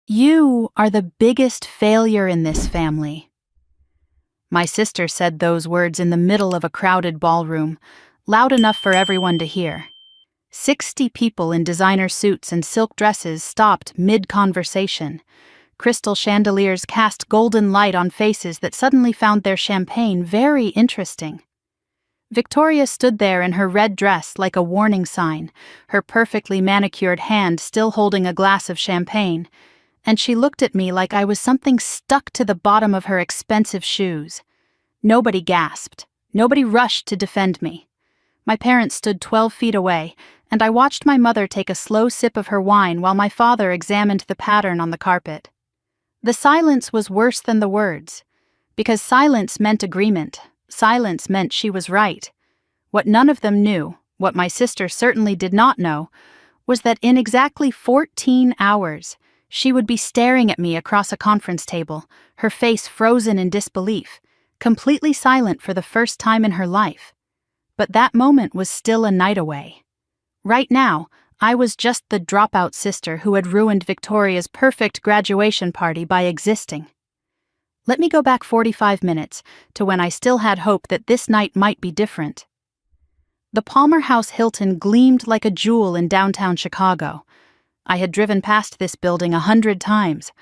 You are the biggest failure in this family." My sister said those words in the middle of a crowded ballroom, loud enough for everyone to hear. 60 people in designer suits and silk dresses stopped mid-conversation. Crystal chandeliers cast golden light on faces that suddenly found their champagne very interesting. Victoria stood there in her red dress like a warning sign, her perfectly manicured hand still holding a glass of champagne, and she looked at me like I was something stuck to the bottom of her expensive shoes. Nobody gasped. Nobody rushed to defend me. My parents stood 12 feet away, and I watched my mother take a slow sip of her wine while my father examined the pattern on the carpet. The silence was worse than the words, because silence meant agreement. Silence meant she was right. What none of them knew, what my sister certainly did not know, was that in exactly 14 hours, she would be staring at me across a conference table, her face frozen in disbelief, completely silent for the first time in her life. But that moment was still a night away. Right now, I was just the dropout sister who had ruined Victoria's perfect graduation party by existing. Let me go back 45 minutes to when I still had hope that this night might be different. The Palmer House Hilton gleamed like a jewel in downtown Chicago. I had driven past this building 100 times,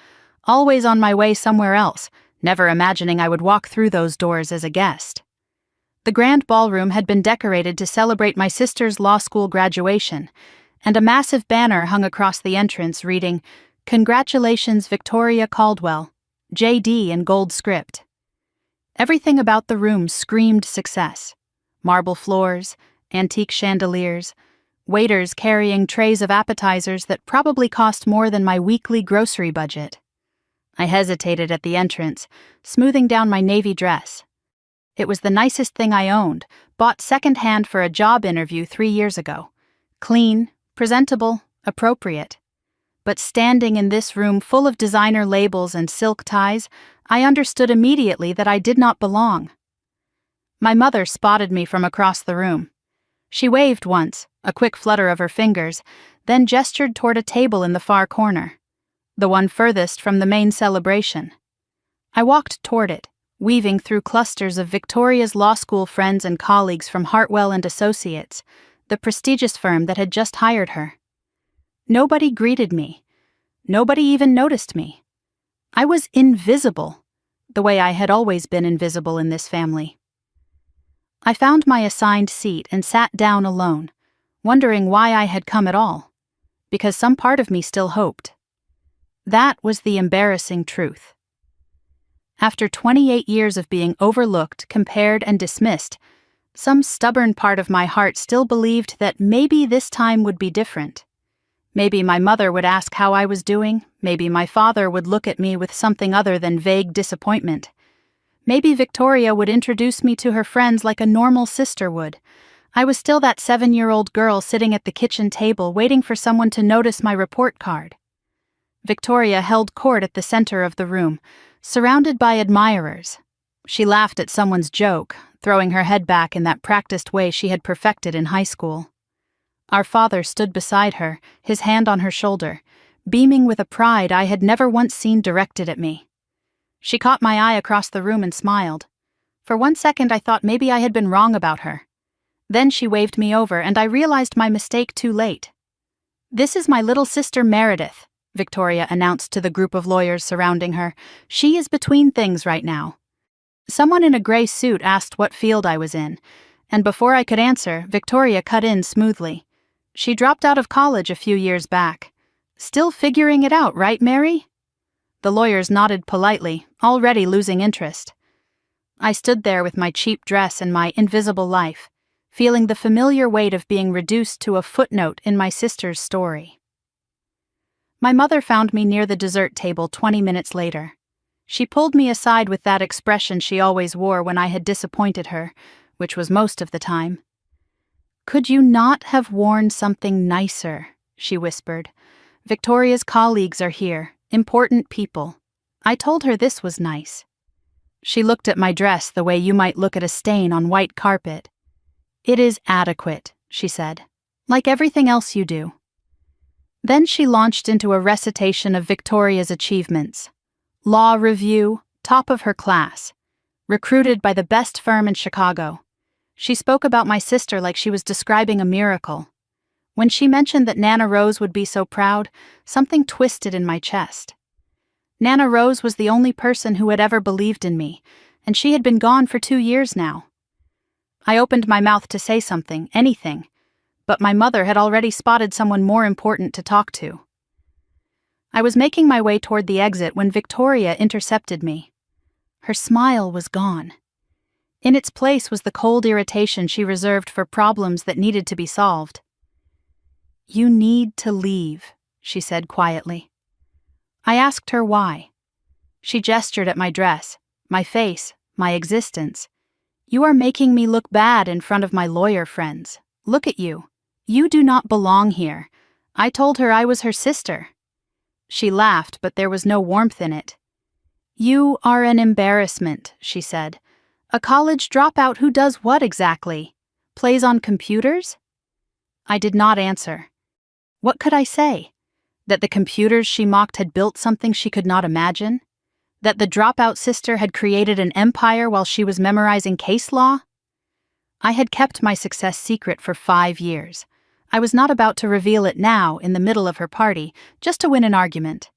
always on my way somewhere else, never imagining I would walk through those doors as a guest. The grand ballroom had been decorated to celebrate my sister's law school graduation, and a massive banner hung across the entrance reading, "Congratulations, Victoria Caldwell, JD" in gold script. Everything about the room screamed success. Marble floors, antique chandeliers, waiters carrying trays of appetizers that probably cost more than my weekly grocery budget. I hesitated at the entrance, smoothing down my navy dress. It was the nicest thing I owned, bought secondhand for a job interview 3 years ago. Clean, presentable, appropriate. But standing in this room full of designer labels and silk ties, I understood immediately that I did not belong. My mother spotted me from across the room. She waved once, a quick flutter of her fingers, then gestured toward a table in the far corner, the one furthest from the main celebration. I walked toward it, weaving through clusters of Victoria's law school friends and colleagues from Hartwell and Associates, the prestigious firm that had just hired her. Nobody greeted me. Nobody even noticed me. I was invisible, the way I had always been invisible in this family. I found my assigned seat and sat down alone, wondering why I had come at all, because some part of me still hoped. That was the embarrassing truth. After 28 years of being overlooked, compared, and dismissed, some stubborn part of my heart still believed that maybe this time would be different. Maybe my mother would ask how I was doing, maybe my father would look at me with something other than vague disappointment. Maybe Victoria would introduce me to her friends like a normal sister would. I was still that 7-year-old girl sitting at the kitchen table waiting for someone to notice my report card. Victoria held court at the center of the room, surrounded by admirers. She laughed at someone's joke, throwing her head back in that practiced way she had perfected in high school. Our father stood beside her, his hand on her shoulder, beaming with a pride I had never once seen directed at me. She caught my eye across the room and smiled. For one second I thought maybe I had been wrong about her. Then she waved me over and I realized my mistake too late. "This is my little sister Meredith," Victoria announced to the group of lawyers surrounding her. "She is between things right now." Someone in a gray suit asked what field I was in, and before I could answer, Victoria cut in smoothly. "She dropped out of college a few years back. Still figuring it out, right, Mary?" The lawyers nodded politely, already losing interest. I stood there with my cheap dress and my invisible life, feeling the familiar weight of being reduced to a footnote in my sister's story. My mother found me near the dessert table 20 minutes later. She pulled me aside with that expression she always wore when I had disappointed her, which was most of the time. "Could you not have worn something nicer?" she whispered. "Victoria's colleagues are here, important people. I told her this was nice." She looked at my dress the way you might look at a stain on white carpet. "It is adequate," she said, "like everything else you do." Then she launched into a recitation of Victoria's achievements. Law review, top of her class. Recruited by the best firm in Chicago. She spoke about my sister like she was describing a miracle. When she mentioned that Nana Rose would be so proud, something twisted in my chest. Nana Rose was the only person who had ever believed in me, and she had been gone for 2 years now. I opened my mouth to say something, anything, but my mother had already spotted someone more important to talk to. I was making my way toward the exit when Victoria intercepted me. Her smile was gone. In its place was the cold irritation she reserved for problems that needed to be solved. "You need to leave," she said quietly. I asked her why. She gestured at my dress, my face, my existence. "You are making me look bad in front of my lawyer friends. Look at you. You do not belong here." I told her I was her sister. She laughed, but there was no warmth in it. "You are an embarrassment," she said. "A college dropout who does what exactly? Plays on computers?" I did not answer. What could I say? That the computers she mocked had built something she could not imagine? That the dropout sister had created an empire while she was memorizing case law? I had kept my success secret for 5 years. I was not about to reveal it now, in the middle of her party, just to win an argument.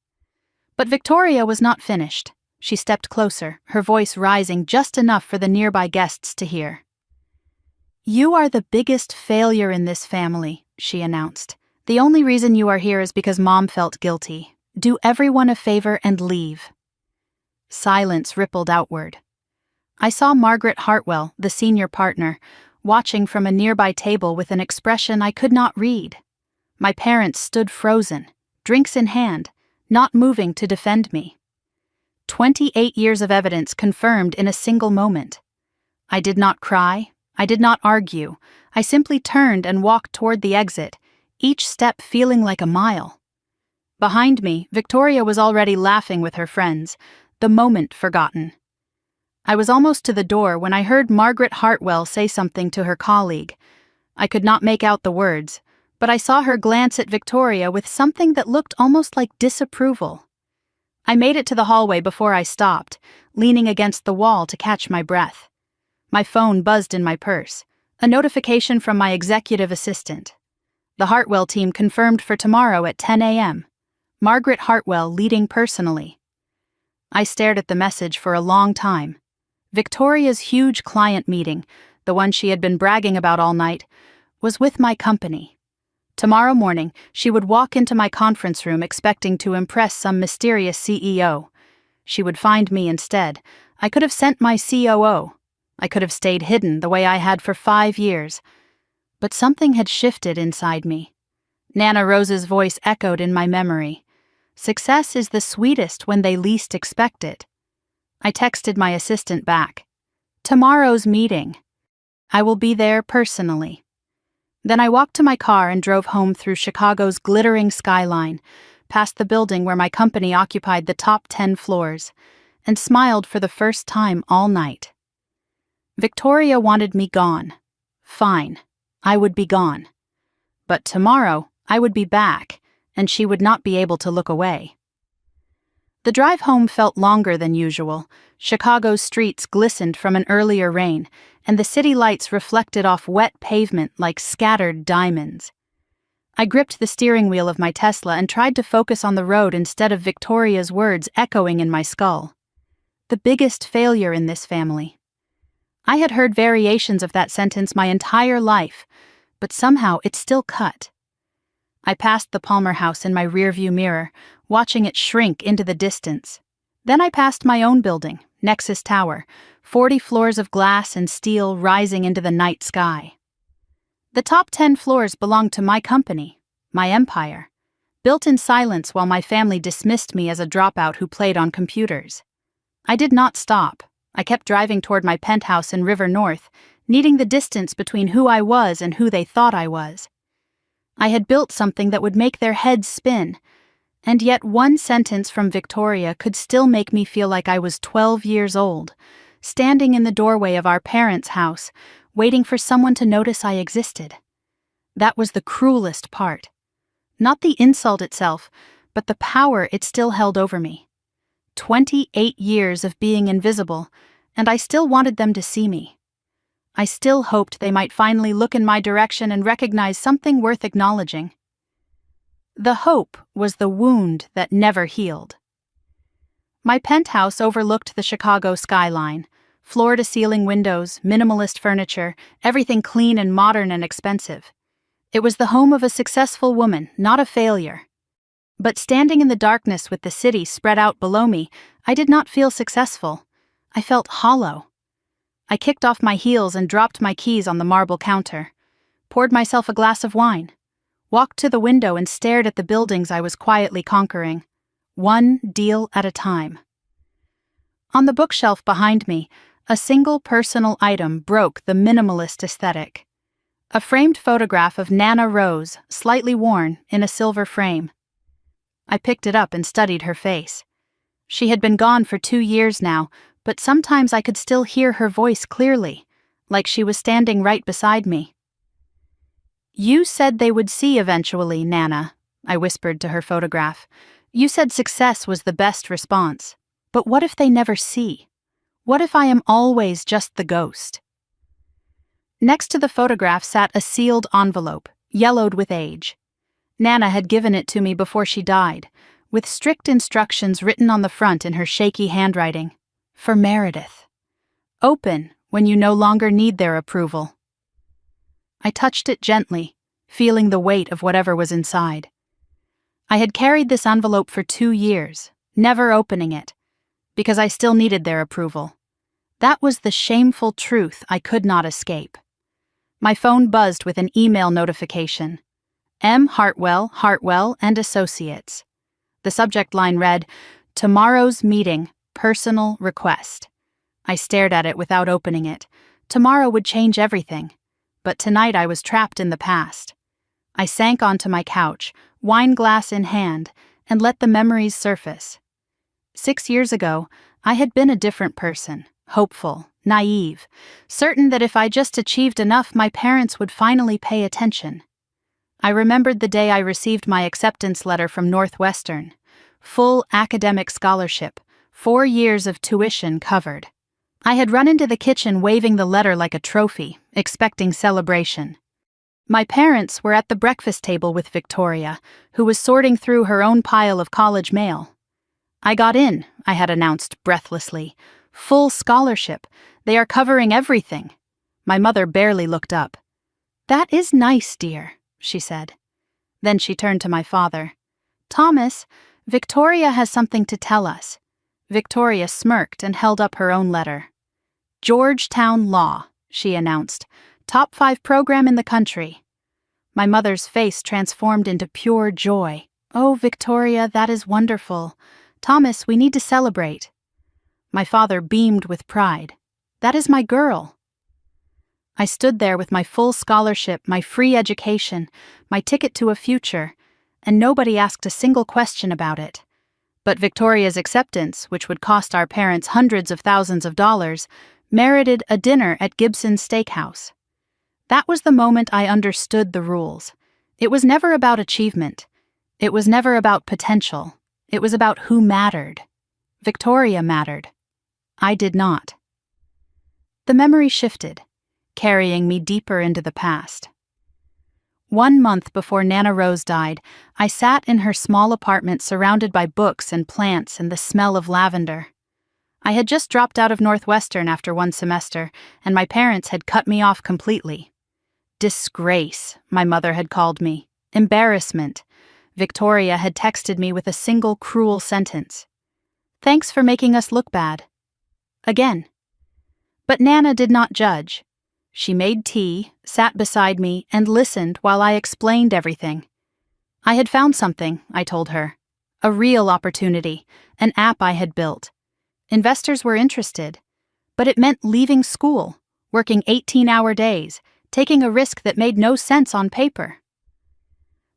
But Victoria was not finished. She stepped closer, her voice rising just enough for the nearby guests to hear. "You are the biggest failure in this family," she announced. "The only reason you are here is because Mom felt guilty. Do everyone a favor and leave." Silence rippled outward. I saw Margaret Hartwell, the senior partner, watching from a nearby table with an expression I could not read. My parents stood frozen, drinks in hand, not moving to defend me. 28 years of evidence confirmed in a single moment. I did not cry, I did not argue, I simply turned and walked toward the exit, each step feeling like a mile. Behind me, Victoria was already laughing with her friends, the moment forgotten. I was almost to the door when I heard Margaret Hartwell say something to her colleague. I could not make out the words, but I saw her glance at Victoria with something that looked almost like disapproval. I made it to the hallway before I stopped, leaning against the wall to catch my breath. My phone buzzed in my purse, a notification from my executive assistant. The Hartwell team confirmed for tomorrow at 10 a.m. Margaret Hartwell leading personally. I stared at the message for a long time. Victoria's huge client meeting, the one she had been bragging about all night, was with my company. Tomorrow morning, she would walk into my conference room expecting to impress some mysterious CEO. She would find me instead. I could have sent my COO. I could have stayed hidden the way I had for 5 years. But something had shifted inside me. Nana Rose's voice echoed in my memory. "Success is the sweetest when they least expect it." I texted my assistant back. "Tomorrow's meeting. I will be there personally." Then I walked to my car and drove home through Chicago's glittering skyline, past the building where my company occupied the top 10 floors, and smiled for the first time all night. Victoria wanted me gone. Fine, I would be gone. But tomorrow, I would be back, and she would not be able to look away. The drive home felt longer than usual. Chicago's streets glistened from an earlier rain, and the city lights reflected off wet pavement like scattered diamonds. I gripped the steering wheel of my Tesla and tried to focus on the road instead of Victoria's words echoing in my skull. The biggest failure in this family. I had heard variations of that sentence my entire life, but somehow it still cut. I passed the Palmer house in my rearview mirror, watching it shrink into the distance. Then I passed my own building, Nexus Tower, 40 floors of glass and steel rising into the night sky. The top 10 floors belonged to my company, my empire, built in silence while my family dismissed me as a dropout who played on computers. I did not stop. I kept driving toward my penthouse in River North, needing the distance between who I was and who they thought I was. I had built something that would make their heads spin, and yet one sentence from Victoria could still make me feel like I was 12 years old, standing in the doorway of our parents' house, waiting for someone to notice I existed. That was the cruelest part. Not the insult itself, but the power it still held over me. 28 years of being invisible, and I still wanted them to see me. I still hoped they might finally look in my direction and recognize something worth acknowledging. The hope was the wound that never healed. My penthouse overlooked the Chicago skyline, floor-to-ceiling windows, minimalist furniture, everything clean and modern and expensive. It was the home of a successful woman, not a failure. But standing in the darkness with the city spread out below me, I did not feel successful. I felt hollow. I kicked off my heels and dropped my keys on the marble counter, poured myself a glass of wine, walked to the window and stared at the buildings I was quietly conquering, one deal at a time. On the bookshelf behind me, a single personal item broke the minimalist aesthetic. A framed photograph of Nana Rose, slightly worn, in a silver frame. I picked it up and studied her face. She had been gone for 2 years now, but sometimes I could still hear her voice clearly, like she was standing right beside me. "You said they would see eventually, Nana," I whispered to her photograph. "You said success was the best response. But what if they never see? What if I am always just the ghost?" Next to the photograph sat a sealed envelope, yellowed with age. Nana had given it to me before she died, with strict instructions written on the front in her shaky handwriting. For Meredith. Open when you no longer need their approval. I touched it gently, feeling the weight of whatever was inside. I had carried this envelope for 2 years, never opening it, because I still needed their approval. That was the shameful truth I could not escape. My phone buzzed with an email notification. M. Hartwell and Associates. The subject line read, "Tomorrow's meeting, personal request." I stared at it without opening it. Tomorrow would change everything. But tonight I was trapped in the past. I sank onto my couch, wine glass in hand, and let the memories surface. 6 years ago, I had been a different person, hopeful, naive, certain that if I just achieved enough, my parents would finally pay attention. I remembered the day I received my acceptance letter from Northwestern. Full academic scholarship, 4 years of tuition covered. I had run into the kitchen waving the letter like a trophy, expecting celebration. My parents were at the breakfast table with Victoria, who was sorting through her own pile of college mail. "I got in," I had announced breathlessly. "Full scholarship. They are covering everything." My mother barely looked up. "That is nice, dear," she said. Then she turned to my father. "Thomas, Victoria has something to tell us." Victoria smirked and held up her own letter. "Georgetown Law," she announced. "Top 5 program in the country." My mother's face transformed into pure joy. "Oh, Victoria, that is wonderful. Thomas, we need to celebrate." My father beamed with pride. "That is my girl." I stood there with my full scholarship, my free education, my ticket to a future, and nobody asked a single question about it. But Victoria's acceptance, which would cost our parents hundreds of thousands of dollars, merited a dinner at Gibson's Steakhouse. That was the moment I understood the rules. It was never about achievement. It was never about potential. It was about who mattered. Victoria mattered. I did not. The memory shifted, carrying me deeper into the past. 1 month before Nana Rose died, I sat in her small apartment surrounded by books and plants and the smell of lavender. I had just dropped out of Northwestern after 1 semester, and my parents had cut me off completely. Disgrace, my mother had called me. Embarrassment. Victoria had texted me with a single cruel sentence. "Thanks for making us look bad." Again. But Nana did not judge. She made tea, sat beside me, and listened while I explained everything. I had found something, I told her. A real opportunity, an app I had built. Investors were interested. But it meant leaving school, working 18-hour days, taking a risk that made no sense on paper.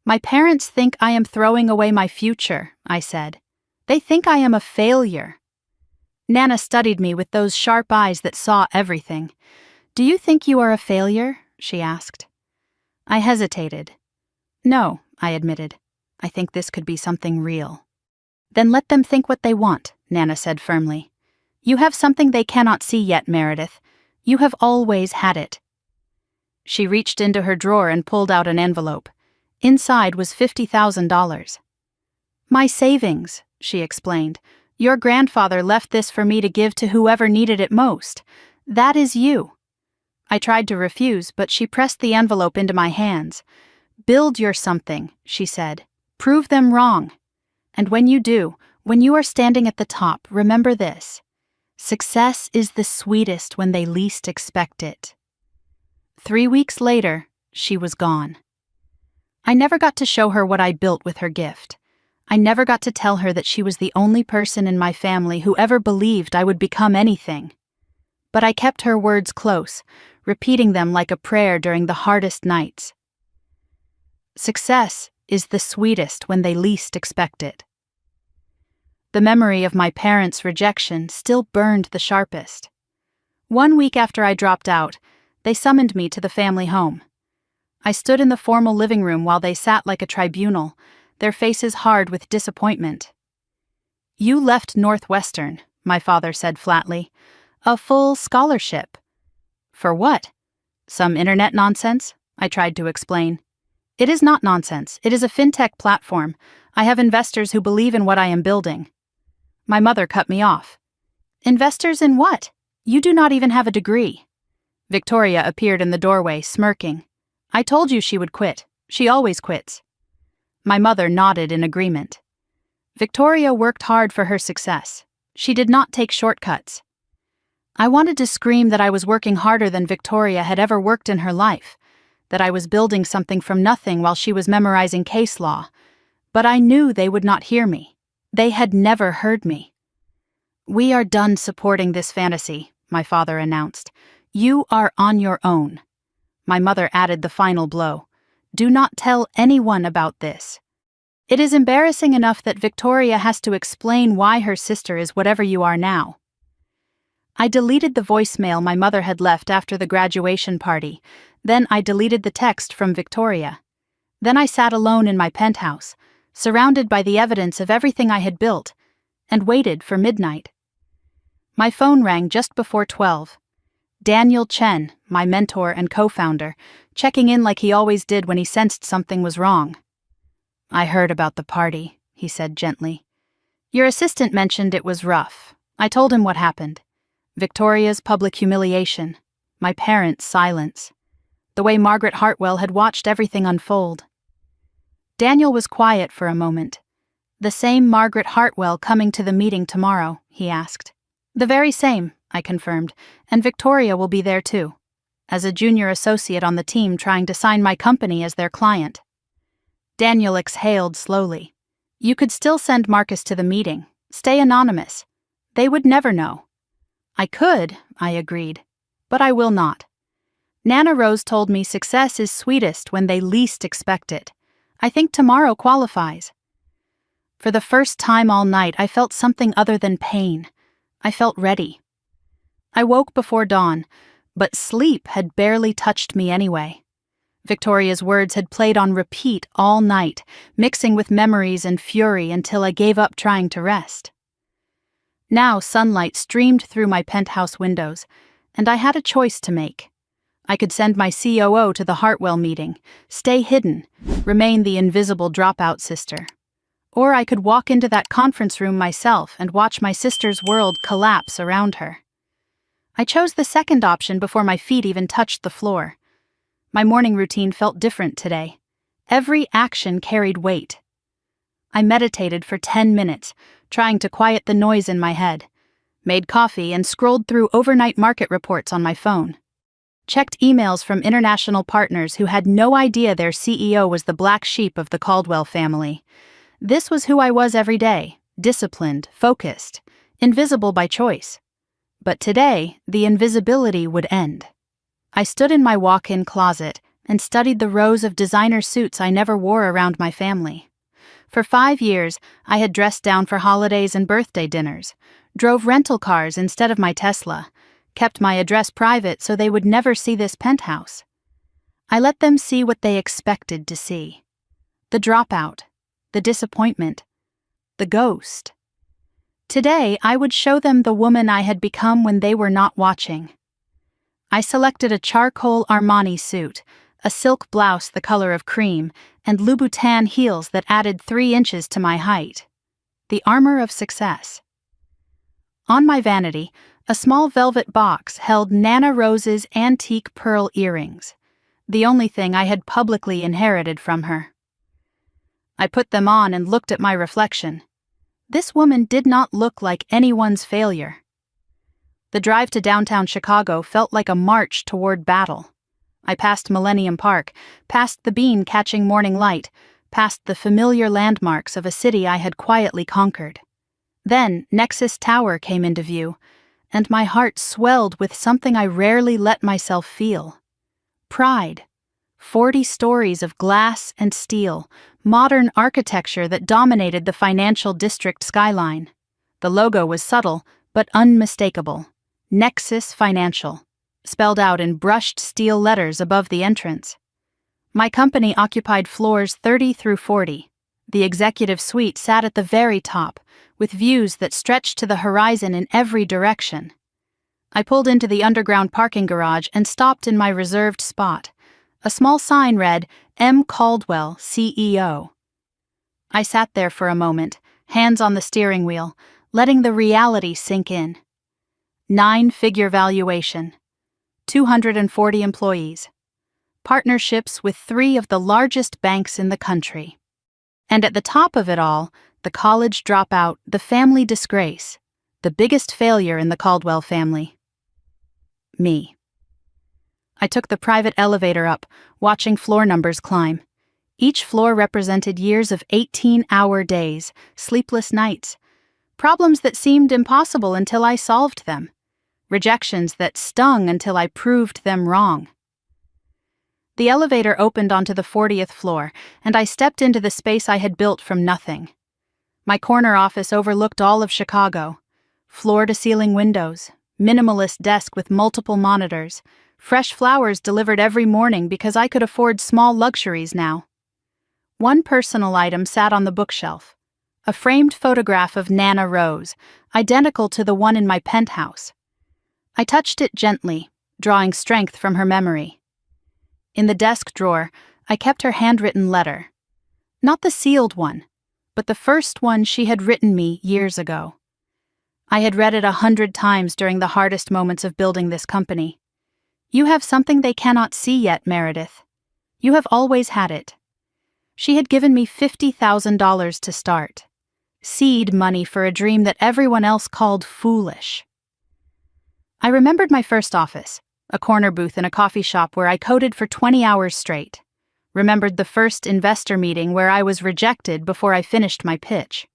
"My parents think I am throwing away my future," I said. "They think I am a failure." Nana studied me with those sharp eyes that saw everything. "Do you think you are a failure?" she asked. I hesitated. "No," I admitted. I think this could be something real. Then let them think what they want, Nana said firmly. You have something they cannot see yet, Meredith. You have always had it. She reached into her drawer and pulled out an envelope. Inside was $50,000. My savings, she explained. Your grandfather left this for me to give to whoever needed it most. That is you. I tried to refuse, but she pressed the envelope into my hands. Build your something, she said. Prove them wrong. And when you do, when you are standing at the top, remember this. Success is the sweetest when they least expect it. 3 weeks later, she was gone. I never got to show her what I built with her gift. I never got to tell her that she was the only person in my family who ever believed I would become anything. But I kept her words close, repeating them like a prayer during the hardest nights. Success is the sweetest when they least expect it. The memory of my parents' rejection still burned the sharpest. 1 week after I dropped out, they summoned me to the family home. I stood in the formal living room while they sat like a tribunal, their faces hard with disappointment. You left Northwestern, my father said flatly. A full scholarship. For what? Some internet nonsense? I tried to explain. It is not nonsense. It is a fintech platform. I have investors who believe in what I am building. My mother cut me off. Investors in what? You do not even have a degree. Victoria appeared in the doorway, smirking. I told you she would quit. She always quits. My mother nodded in agreement. Victoria worked hard for her success. She did not take shortcuts. I wanted to scream that I was working harder than Victoria had ever worked in her life, that I was building something from nothing while she was memorizing case law, but I knew they would not hear me. They had never heard me. We are done supporting this fantasy, my father announced. You are on your own. My mother added the final blow. Do not tell anyone about this. It is embarrassing enough that Victoria has to explain why her sister is whatever you are now. I deleted the voicemail my mother had left after the graduation party. Then I deleted the text from Victoria. Then I sat alone in my penthouse, surrounded by the evidence of everything I had built, and waited for midnight. My phone rang just before 12. Daniel Chen, my mentor and co-founder, checking in like he always did when he sensed something was wrong. I heard about the party, he said gently. Your assistant mentioned it was rough. I told him what happened. Victoria's public humiliation, my parents' silence, the way Margaret Hartwell had watched everything unfold. Daniel was quiet for a moment. The same Margaret Hartwell coming to the meeting tomorrow, he asked. The very same, I confirmed, and Victoria will be there too, as a junior associate on the team trying to sign my company as their client. Daniel exhaled slowly. You could still send Marcus to the meeting. Stay anonymous. They would never know. I could, I agreed, but I will not. Nana Rose told me success is sweetest when they least expect it. I think tomorrow qualifies. For the first time all night, I felt something other than pain. I felt ready. I woke before dawn, but sleep had barely touched me anyway. Victoria's words had played on repeat all night, mixing with memories and fury until I gave up trying to rest. Now sunlight streamed through my penthouse windows, and I had a choice to make. I could send my COO to the Hartwell meeting, stay hidden, remain the invisible dropout sister. Or I could walk into that conference room myself and watch my sister's world collapse around her. I chose the second option before my feet even touched the floor. My morning routine felt different today. Every action carried weight. I meditated for 10 minutes, trying to quiet the noise in my head, made coffee and scrolled through overnight market reports on my phone. Checked emails from international partners who had no idea their CEO was the black sheep of the Caldwell family. This was who I was every day, disciplined, focused, invisible by choice. But today, the invisibility would end. I stood in my walk-in closet and studied the rows of designer suits I never wore around my family. For 5 years, I had dressed down for holidays and birthday dinners, drove rental cars instead of my Tesla, kept my address private so they would never see this penthouse. I let them see what they expected to see. The dropout, the disappointment, the ghost. Today, I would show them the woman I had become when they were not watching. I selected a charcoal Armani suit, a silk blouse the color of cream, and Louboutin heels that added 3 inches to my height. The armor of success. On my vanity, a small velvet box held Nana Rose's antique pearl earrings, the only thing I had publicly inherited from her. I put them on and looked at my reflection. This woman did not look like anyone's failure. The drive to downtown Chicago felt like a march toward battle. I passed Millennium Park, past the bean catching morning light, past the familiar landmarks of a city I had quietly conquered. Then Nexus Tower came into view, and my heart swelled with something I rarely let myself feel. Pride. 40 stories of glass and steel, modern architecture that dominated the financial district skyline. The logo was subtle, but unmistakable. Nexus Financial, spelled out in brushed steel letters above the entrance. My company occupied floors 30 through 40. The executive suite sat at the very top, with views that stretched to the horizon in every direction. I pulled into the underground parking garage and stopped in my reserved spot. A small sign read, M. Caldwell, CEO. I sat there for a moment, hands on the steering wheel, letting the reality sink in. 9-figure valuation. 240 employees. Partnerships with 3 of the largest banks in the country. And at the top of it all, the college dropout, the family disgrace, the biggest failure in the Caldwell family. Me. I took the private elevator up, watching floor numbers climb. Each floor represented years of 18-hour days, sleepless nights, problems that seemed impossible until I solved them, rejections that stung until I proved them wrong. The elevator opened onto the 40th floor, and I stepped into the space I had built from nothing. My corner office overlooked all of Chicago. Floor-to-ceiling windows, minimalist desk with multiple monitors, fresh flowers delivered every morning because I could afford small luxuries now. One personal item sat on the bookshelf, a framed photograph of Nana Rose, identical to the one in my penthouse. I touched it gently, drawing strength from her memory. In the desk drawer, I kept her handwritten letter. Not the sealed one, but the first one she had written me years ago. I had read it 100 times during the hardest moments of building this company. You have something they cannot see yet, Meredith. You have always had it. She had given me $50,000 to start. Seed money for a dream that everyone else called foolish. I remembered my first office, a corner booth in a coffee shop where I coded for 20 hours straight. Remembered the first investor meeting where I was rejected before I finished my pitch.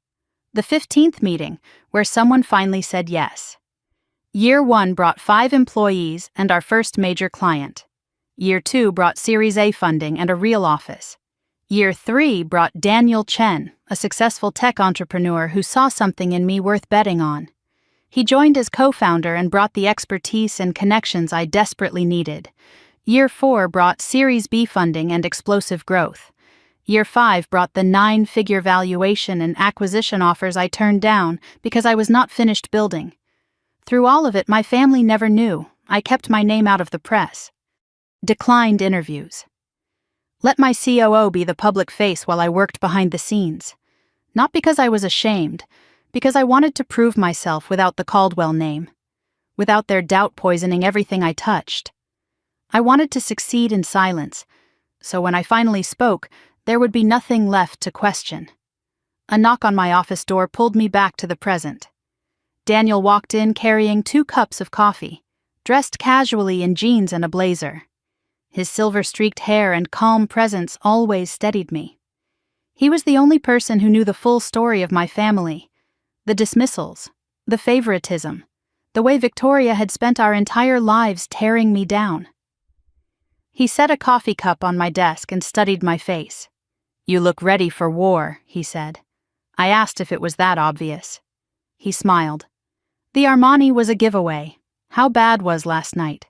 The 15th meeting where someone finally said yes. Year 1 brought 5 employees and our first major client. Year 2 brought Series A funding and a real office. Year 3 brought Daniel Chen, a successful tech entrepreneur who saw something in me worth betting on. He joined as co-founder and brought the expertise and connections I desperately needed. Year 4 brought Series B funding and explosive growth. Year 5 brought the 9-figure valuation and acquisition offers I turned down because I was not finished building. Through all of it, my family never knew. I kept my name out of the press. Declined interviews. Let my COO be the public face while I worked behind the scenes. Not because I was ashamed, because I wanted to prove myself without the Caldwell name, without their doubt poisoning everything I touched. I wanted to succeed in silence, so when I finally spoke, there would be nothing left to question. A knock on my office door pulled me back to the present. Daniel walked in carrying 2 cups of coffee, dressed casually in jeans and a blazer. His silver-streaked hair and calm presence always steadied me. He was the only person who knew the full story of my family, the dismissals, the favoritism, the way Victoria had spent our entire lives tearing me down. He set a coffee cup on my desk and studied my face. "You look ready for war," he said. I asked if it was that obvious. He smiled. The Armani was a giveaway. How bad was last night?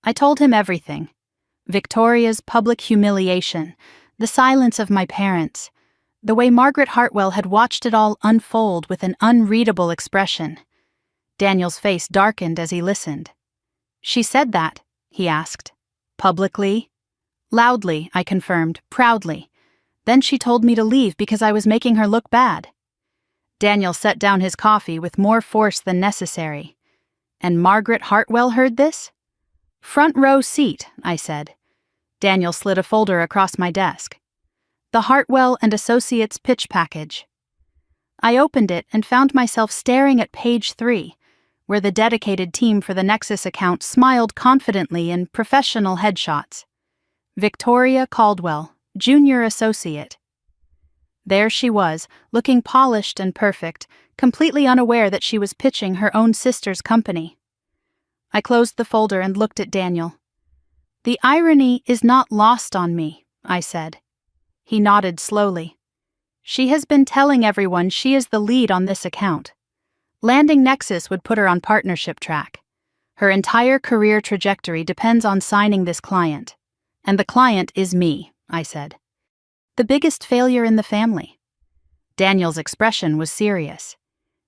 I told him everything. Victoria's public humiliation, the silence of my parents, the way Margaret Hartwell had watched it all unfold with an unreadable expression. Daniel's face darkened as he listened. "She said that?" he asked. "Publicly?" "Loudly," I confirmed, proudly. "Then she told me to leave because I was making her look bad." Daniel set down his coffee with more force than necessary. "And Margaret Hartwell heard this?" "Front row seat," I said. Daniel slid a folder across my desk. "The Hartwell and Associates pitch package." I opened it and found myself staring at page 3, where the dedicated team for the Nexus account smiled confidently in professional headshots. Victoria Caldwell, Junior Associate. There she was, looking polished and perfect, completely unaware that she was pitching her own sister's company. I closed the folder and looked at Daniel. "The irony is not lost on me," I said. He nodded slowly. "She has been telling everyone she is the lead on this account. Landing Nexus would put her on partnership track. Her entire career trajectory depends on signing this client. And the client is me," I said. "The biggest failure in the family." Daniel's expression was serious.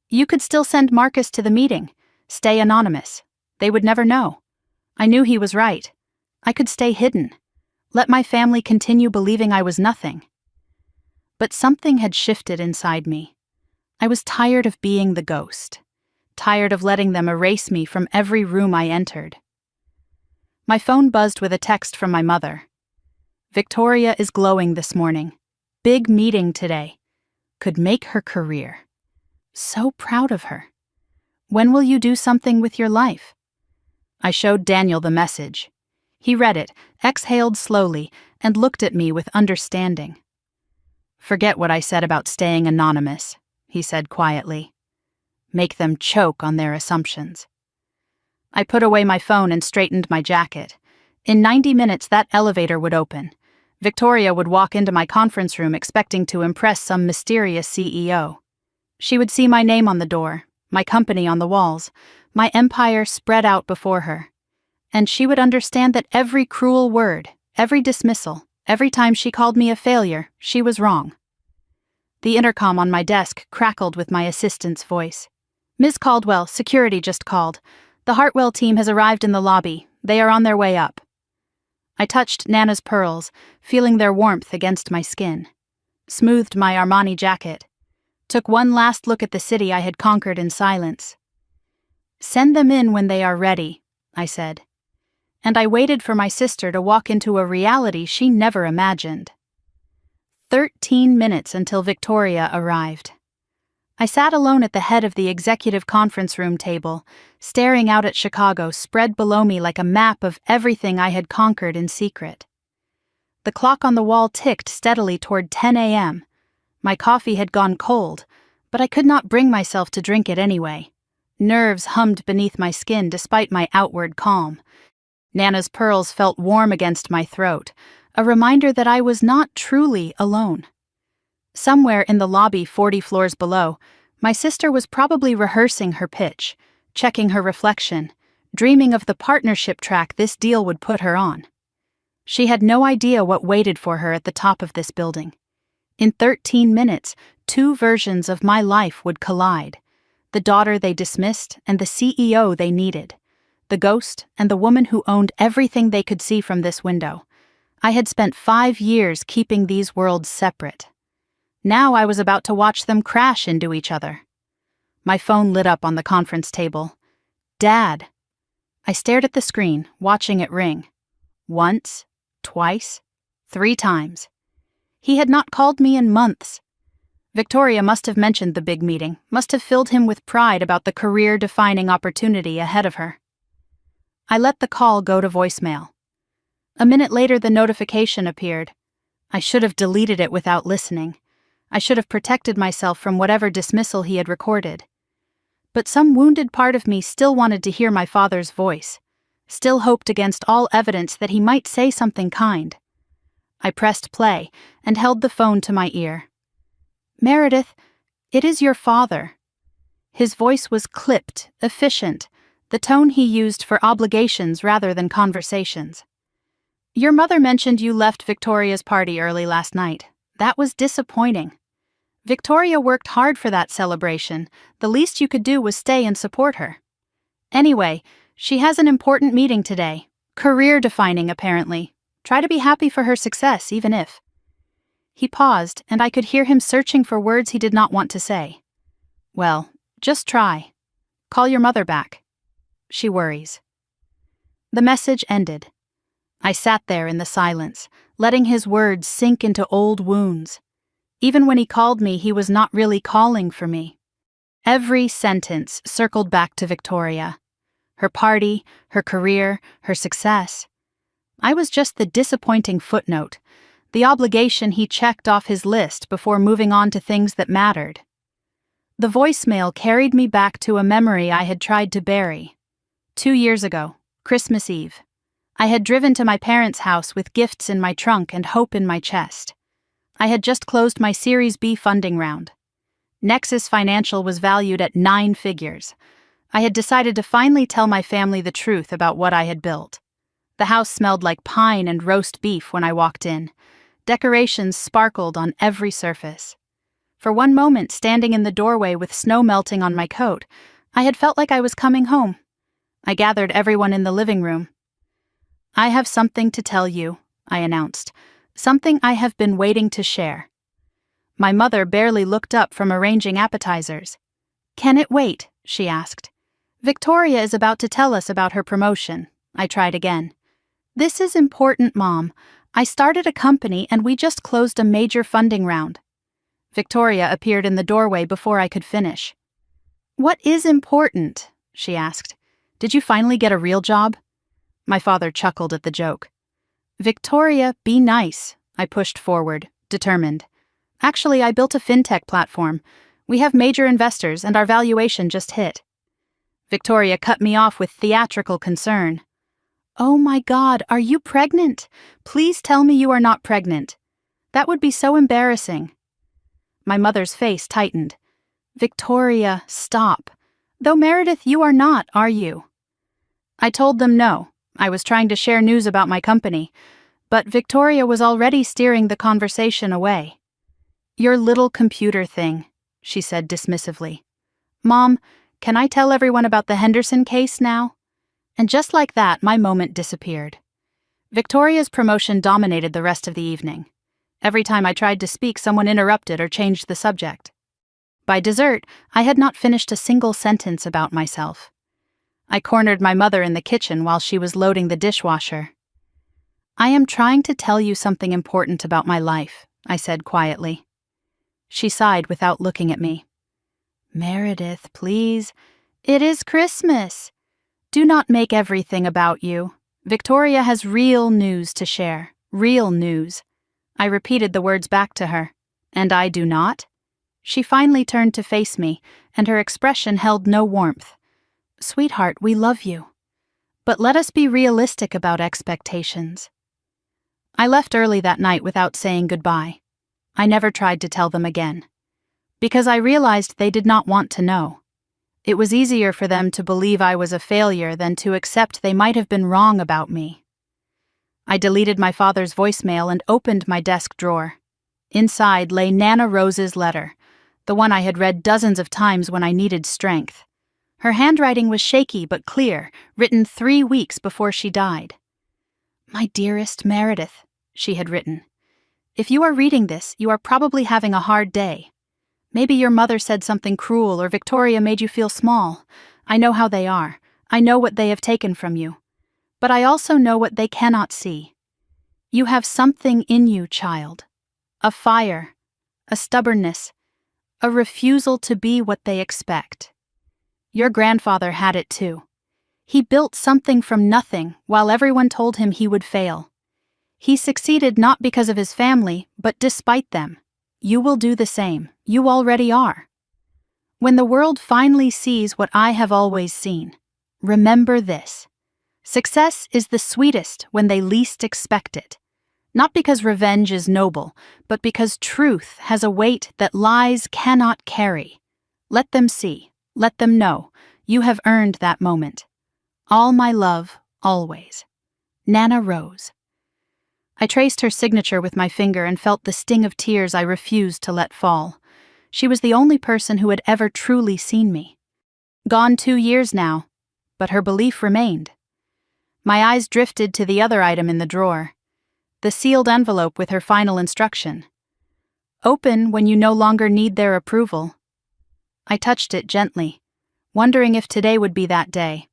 "You could still send Marcus to the meeting. Stay anonymous. They would never know." I knew he was right. I could stay hidden. Let my family continue believing I was nothing. But something had shifted inside me. I was tired of being the ghost. Tired of letting them erase me from every room I entered. My phone buzzed with a text from my mother. "Victoria is glowing this morning. Big meeting today. Could make her career. So proud of her. When will you do something with your life?" I showed Daniel the message. He read it, exhaled slowly, and looked at me with understanding. "Forget what I said about staying anonymous," he said quietly. "Make them choke on their assumptions." I put away my phone and straightened my jacket. In 90 minutes, that elevator would open. Victoria would walk into my conference room expecting to impress some mysterious CEO. She would see my name on the door, my company on the walls, my empire spread out before her. And she would understand that every cruel word, every dismissal, every time she called me a failure, she was wrong. The intercom on my desk crackled with my assistant's voice. "Ms. Caldwell, security just called. The Hartwell team has arrived in the lobby. They are on their way up." I touched Nana's pearls, feeling their warmth against my skin. Smoothed my Armani jacket. Took one last look at the city I had conquered in silence. "Send them in when they are ready," I said. And I waited for my sister to walk into a reality she never imagined. 13 minutes until Victoria arrived. I sat alone at the head of the executive conference room table, staring out at Chicago spread below me like a map of everything I had conquered in secret. The clock on the wall ticked steadily toward 10 a.m. My coffee had gone cold, but I could not bring myself to drink it anyway. Nerves hummed beneath my skin despite my outward calm. Nana's pearls felt warm against my throat, a reminder that I was not truly alone. Somewhere in the lobby 40 floors below, my sister was probably rehearsing her pitch, checking her reflection, dreaming of the partnership track this deal would put her on. She had no idea what waited for her at the top of this building. In 13 minutes, 2 versions of my life would collide. The daughter they dismissed and the CEO they needed. The ghost and the woman who owned everything they could see from this window. I had spent 5 years keeping these worlds separate. Now I was about to watch them crash into each other. My phone lit up on the conference table. "Dad." I stared at the screen, watching it ring. Once, twice, 3 times. He had not called me in months. Victoria must have mentioned the big meeting, must have filled him with pride about the career-defining opportunity ahead of her. I let the call go to voicemail. A minute later, the notification appeared. I should have deleted it without listening. I should have protected myself from whatever dismissal he had recorded. But some wounded part of me still wanted to hear my father's voice, still hoped against all evidence that he might say something kind. I pressed play and held the phone to my ear. "Meredith, it is your father." His voice was clipped, efficient, the tone he used for obligations rather than conversations. "Your mother mentioned you left Victoria's party early last night. That was disappointing. Victoria worked hard for that celebration. The least you could do was stay and support her. Anyway, she has an important meeting today. Career-defining, apparently. Try to be happy for her success, even if. He paused, and I could hear him searching for words he did not want to say. Well, just try. Call your mother back. She worries. The message ended. I sat there in the silence, letting his words sink into old wounds. Even when he called me, he was not really calling for me. Every sentence circled back to Victoria. Her party, her career, her success. I was just the disappointing footnote, the obligation he checked off his list before moving on to things that mattered. The voicemail carried me back to a memory I had tried to bury. 2 years ago, Christmas Eve. I had driven to my parents' house with gifts in my trunk and hope in my chest. I had just closed my Series B funding round. Nexus Financial was valued at 9 figures. I had decided to finally tell my family the truth about what I had built. The house smelled like pine and roast beef when I walked in. Decorations sparkled on every surface. For one moment, standing in the doorway with snow melting on my coat, I had felt like I was coming home. I gathered everyone in the living room. I have something to tell you, I announced. Something I have been waiting to share. My mother barely looked up from arranging appetizers. Can it wait? She asked. Victoria is about to tell us about her promotion. I tried again. This is important, Mom. I started a company and we just closed a major funding round. Victoria appeared in the doorway before I could finish. What is important? She asked. Did you finally get a real job? My father chuckled at the joke. Victoria, be nice, I pushed forward, determined. Actually, I built a fintech platform. We have major investors and our valuation just hit. Victoria cut me off with theatrical concern. Oh my God, are you pregnant? Please tell me you are not pregnant. That would be so embarrassing. My mother's face tightened. Victoria, stop. Though Meredith, you are not, are you? I told them no. I was trying to share news about my company, but Victoria was already steering the conversation away. Your little computer thing, she said dismissively. Mom, can I tell everyone about the Henderson case now? And just like that, my moment disappeared. Victoria's promotion dominated the rest of the evening. Every time I tried to speak, someone interrupted or changed the subject. By dessert, I had not finished a single sentence about myself. I cornered my mother in the kitchen while she was loading the dishwasher. I am trying to tell you something important about my life, I said quietly. She sighed without looking at me. Meredith, please. It is Christmas. Do not make everything about you. Victoria has real news to share. Real news. I repeated the words back to her. And I do not? She finally turned to face me, and her expression held no warmth. Sweetheart, we love you. But let us be realistic about expectations. I left early that night without saying goodbye. I never tried to tell them again. Because I realized they did not want to know. It was easier for them to believe I was a failure than to accept they might have been wrong about me. I deleted my father's voicemail and opened my desk drawer. Inside lay Nana Rose's letter, the one I had read dozens of times when I needed strength. Her handwriting was shaky but clear, written 3 weeks before she died. My dearest Meredith, she had written. If you are reading this, you are probably having a hard day. Maybe your mother said something cruel or Victoria made you feel small. I know how they are. I know what they have taken from you. But I also know what they cannot see. You have something in you, child. A fire, a stubbornness, a refusal to be what they expect. Your grandfather had it too. He built something from nothing while everyone told him he would fail. He succeeded not because of his family, but despite them. You will do the same. You already are. When the world finally sees what I have always seen, remember this. Success is the sweetest when they least expect it. Not because revenge is noble, but because truth has a weight that lies cannot carry. Let them see. Let them know. You have earned that moment. All my love, always. Nana Rose. I traced her signature with my finger and felt the sting of tears I refused to let fall. She was the only person who had ever truly seen me. Gone 2 years now, but her belief remained. My eyes drifted to the other item in the drawer, the sealed envelope with her final instruction. Open when you no longer need their approval. I touched it gently, wondering if today would be that day.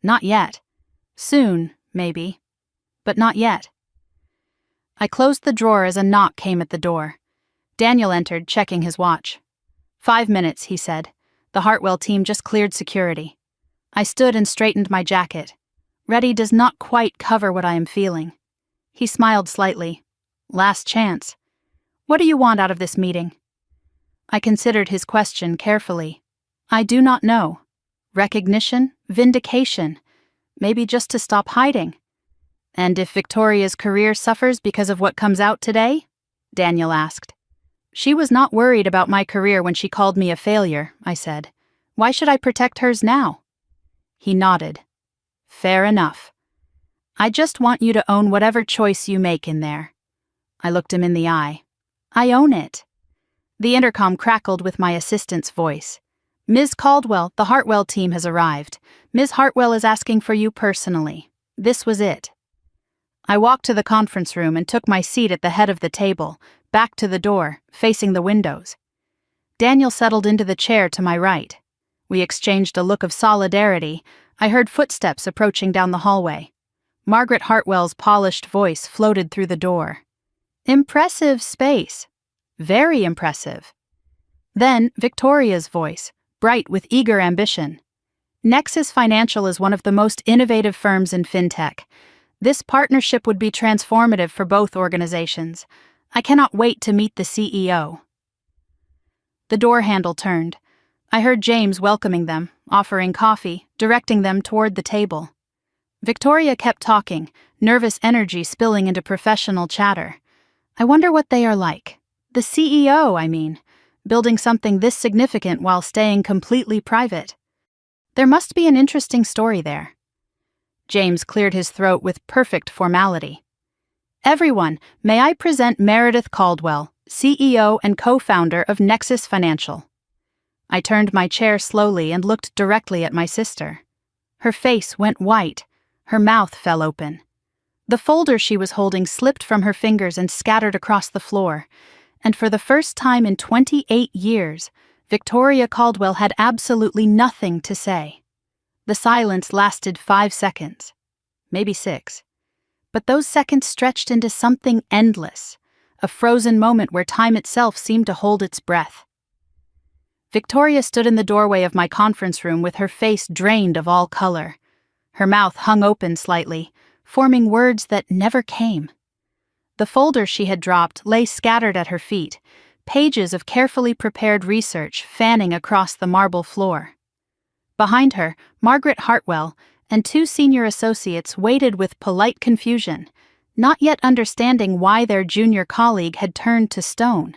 Not yet. Soon, maybe, but not yet. I closed the drawer as a knock came at the door. Daniel entered, checking his watch. 5 minutes, he said. The Hartwell team just cleared security. I stood and straightened my jacket. Ready does not quite cover what I am feeling. He smiled slightly. Last chance. What do you want out of this meeting? I considered his question carefully. I do not know. Recognition? Vindication? Maybe just to stop hiding. And if Victoria's career suffers because of what comes out today? Daniel asked. She was not worried about my career when she called me a failure, I said. Why should I protect hers now? He nodded. Fair enough. I just want you to own whatever choice you make in there. I looked him in the eye. I own it. The intercom crackled with my assistant's voice. Ms. Caldwell, the Hartwell team has arrived. Ms. Hartwell is asking for you personally. This was it. I walked to the conference room and took my seat at the head of the table, back to the door, facing the windows. Daniel settled into the chair to my right. We exchanged a look of solidarity. I heard footsteps approaching down the hallway. Margaret Hartwell's polished voice floated through the door. Impressive space. Very impressive. Then Victoria's voice, bright with eager ambition. Nexus Financial is one of the most innovative firms in fintech. This partnership would be transformative for both organizations. I cannot wait to meet the CEO. The door handle turned. I heard James welcoming them, offering coffee, directing them toward the table. Victoria kept talking, nervous energy spilling into professional chatter. I wonder what they are like. The CEO, I mean, building something this significant while staying completely private. There must be an interesting story there. James cleared his throat with perfect formality. Everyone, may I present Meredith Caldwell, CEO and co-founder of Nexus Financial. I turned my chair slowly and looked directly at my sister. Her face went white. Her mouth fell open. The folder she was holding slipped from her fingers and scattered across the floor. And for the first time in 28 years, Victoria Caldwell had absolutely nothing to say. The silence lasted 5 seconds, maybe 6. But those seconds stretched into something endless, a frozen moment where time itself seemed to hold its breath. Victoria stood in the doorway of my conference room with her face drained of all color. Her mouth hung open slightly, forming words that never came. The folder she had dropped lay scattered at her feet, pages of carefully prepared research fanning across the marble floor. Behind her, Margaret Hartwell and 2 senior associates waited with polite confusion, not yet understanding why their junior colleague had turned to stone.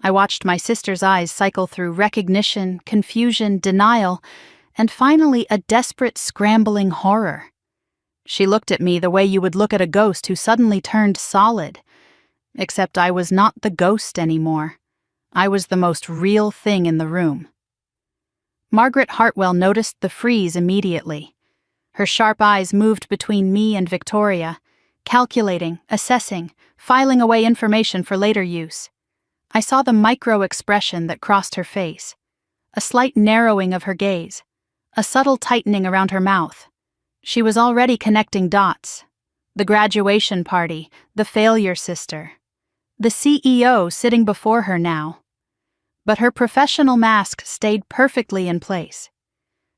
I watched my sister's eyes cycle through recognition, confusion, denial, and finally a desperate, scrambling horror. She looked at me the way you would look at a ghost who suddenly turned solid. Except I was not the ghost anymore. I was the most real thing in the room. Margaret Hartwell noticed the freeze immediately. Her sharp eyes moved between me and Victoria, calculating, assessing, filing away information for later use. I saw the micro-expression that crossed her face, a slight narrowing of her gaze, a subtle tightening around her mouth. She was already connecting dots. The graduation party, the failure sister, the CEO sitting before her now. But her professional mask stayed perfectly in place.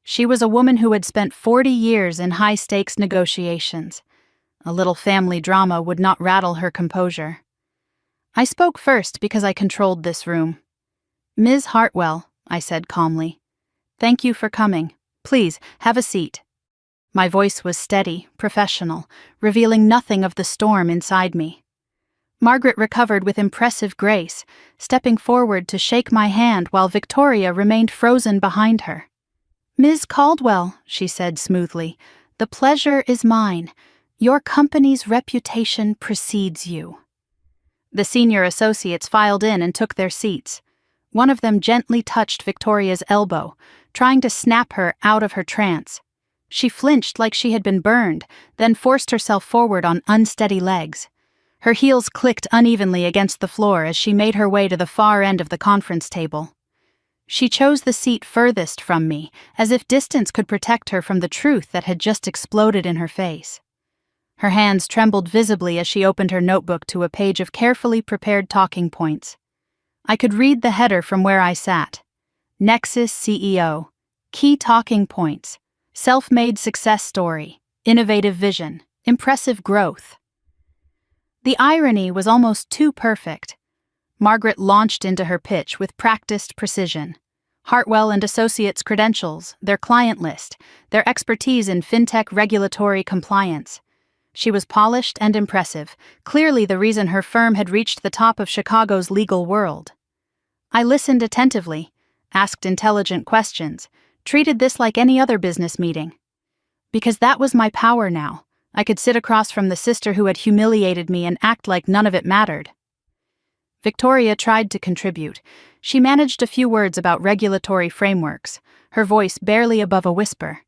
She was a woman who had spent 40 years in high-stakes negotiations. A little family drama would not rattle her composure. I spoke first because I controlled this room. Ms. Hartwell, I said calmly, thank you for coming. Please, have a seat. My voice was steady, professional, revealing nothing of the storm inside me. Margaret recovered with impressive grace, stepping forward to shake my hand while Victoria remained frozen behind her. Ms. Caldwell, she said smoothly, the pleasure is mine. Your company's reputation precedes you. The senior associates filed in and took their seats. One of them gently touched Victoria's elbow, trying to snap her out of her trance. She flinched like she had been burned, then forced herself forward on unsteady legs. Her heels clicked unevenly against the floor as she made her way to the far end of the conference table. She chose the seat furthest from me, as if distance could protect her from the truth that had just exploded in her face. Her hands trembled visibly as she opened her notebook to a page of carefully prepared talking points. I could read the header from where I sat. Nexus CEO. Key talking points. Self-made success story. Innovative vision. Impressive growth. The irony was almost too perfect. Margaret launched into her pitch with practiced precision. Hartwell and Associates credentials, their client list, their expertise in fintech regulatory compliance. She was polished and impressive, clearly the reason her firm had reached the top of Chicago's legal world. I listened attentively, asked intelligent questions, treated this like any other business meeting. Because that was my power now. I could sit across from the sister who had humiliated me and act like none of it mattered. Victoria tried to contribute. She managed a few words about regulatory frameworks, her voice barely above a whisper.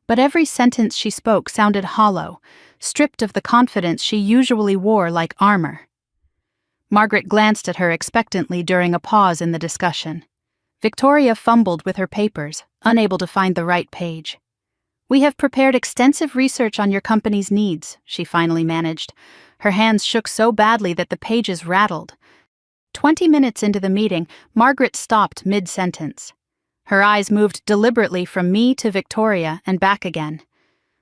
But every sentence she spoke sounded hollow, stripped of the confidence she usually wore like armor. Margaret glanced at her expectantly during a pause in the discussion. Victoria fumbled with her papers, unable to find the right page. "We have prepared extensive research on your company's needs," she finally managed. Her hands shook so badly that the pages rattled. 20 minutes into the meeting, Margaret stopped mid-sentence. Her eyes moved deliberately from me to Victoria and back again.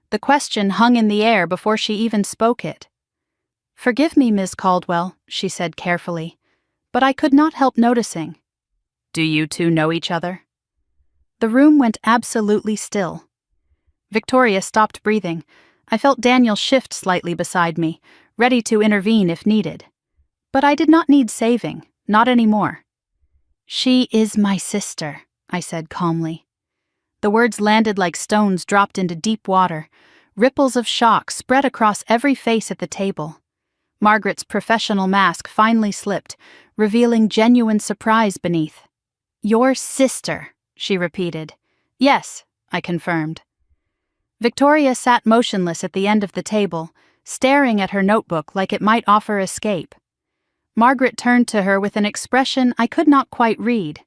The question hung in the air before she even spoke it. "Forgive me, Ms. Caldwell," she said carefully, "but I could not help noticing." "Do you two know each other?" The room went absolutely still. Victoria stopped breathing. I felt Daniel shift slightly beside me, ready to intervene if needed. But I did not need saving, not anymore. "She is my sister," I said calmly. The words landed like stones dropped into deep water. Ripples of shock spread across every face at the table. Margaret's professional mask finally slipped, revealing genuine surprise beneath. "Your sister," she repeated. "Yes," I confirmed. Victoria sat motionless at the end of the table, staring at her notebook like it might offer escape. Margaret turned to her with an expression I could not quite read.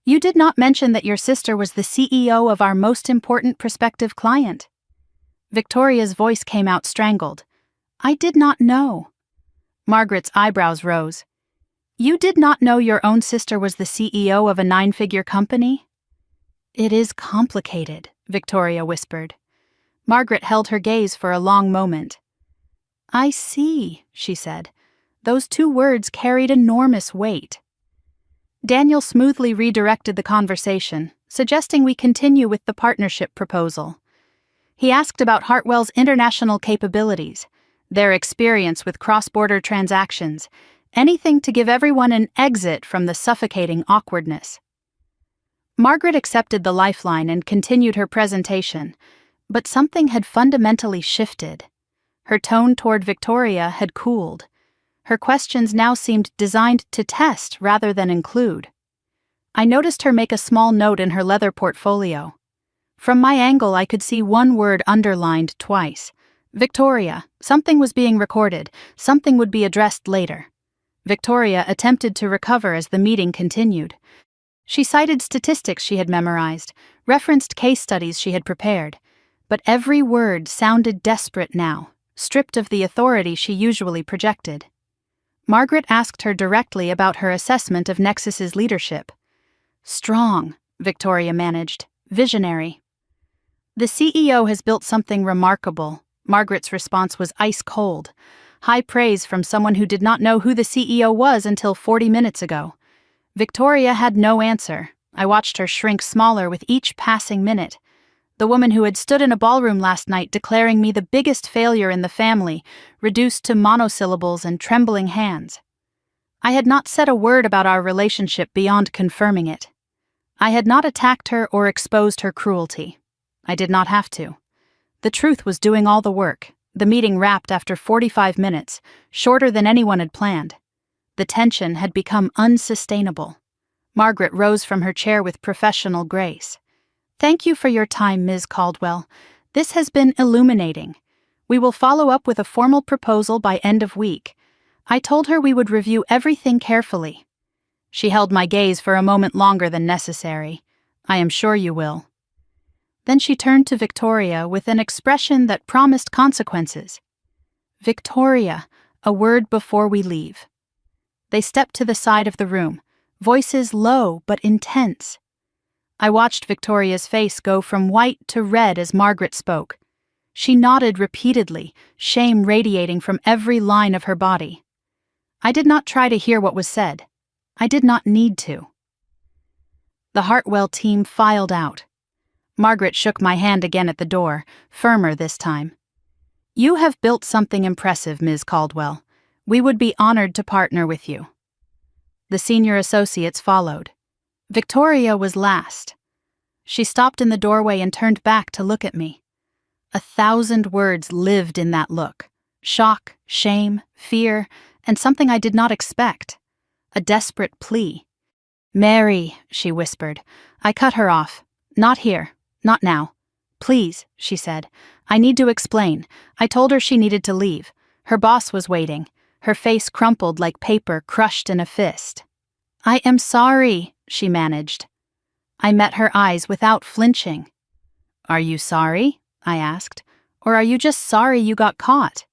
"You did not mention that your sister was the CEO of our most important prospective client." Victoria's voice came out strangled. "I did not know." Margaret's eyebrows rose. "You did not know your own sister was the CEO of a 9-figure company?" "It is complicated," Victoria whispered. Margaret held her gaze for a long moment. "I see," she said. Those 2 words carried enormous weight. Daniel smoothly redirected the conversation, suggesting we continue with the partnership proposal. He asked about Hartwell's international capabilities, their experience with cross-border transactions, anything to give everyone an exit from the suffocating awkwardness. Margaret accepted the lifeline and continued her presentation, but something had fundamentally shifted. Her tone toward Victoria had cooled. Her questions now seemed designed to test rather than include. I noticed her make a small note in her leather portfolio. From my angle, I could see one word underlined twice. "Victoria, something was being recorded, something would be addressed later." Victoria attempted to recover as the meeting continued. She cited statistics she had memorized, referenced case studies she had prepared, but every word sounded desperate now, stripped of the authority she usually projected. Margaret asked her directly about her assessment of Nexus's leadership. "Strong," Victoria managed, "visionary." "The CEO has built something remarkable." Margaret's response was ice cold. High praise from someone who did not know who the CEO was until 40 minutes ago. Victoria had no answer. I watched her shrink smaller with each passing minute. The woman who had stood in a ballroom last night declaring me the biggest failure in the family, reduced to monosyllables and trembling hands. I had not said a word about our relationship beyond confirming it. I had not attacked her or exposed her cruelty. I did not have to. The truth was doing all the work. The meeting wrapped after 45 minutes, shorter than anyone had planned. The tension had become unsustainable. Margaret rose from her chair with professional grace. "Thank you for your time, Ms. Caldwell. This has been illuminating. We will follow up with a formal proposal by end of week. I told her we would review everything carefully." She held my gaze for a moment longer than necessary. "I am sure you will." Then she turned to Victoria with an expression that promised consequences. "Victoria, a word before we leave." They stepped to the side of the room, voices low but intense. I watched Victoria's face go from white to red as Margaret spoke. She nodded repeatedly, shame radiating from every line of her body. I did not try to hear what was said. I did not need to. The Hartwell team filed out. Margaret shook my hand again at the door, firmer this time. "You have built something impressive, Ms. Caldwell. We would be honored to partner with you." The senior associates followed. Victoria was last. She stopped in the doorway and turned back to look at me. 1,000 words lived in that look. Shock, shame, fear, and something I did not expect. A desperate plea. "Mary," she whispered. I cut her off. "Not here. Not now." "Please," she said. "I need to explain. I told her she needed to leave. Her boss was waiting." Her face crumpled like paper crushed in a fist. "I am sorry," she managed. I met her eyes without flinching. "Are you sorry?" I asked. "Or are you just sorry you got caught?"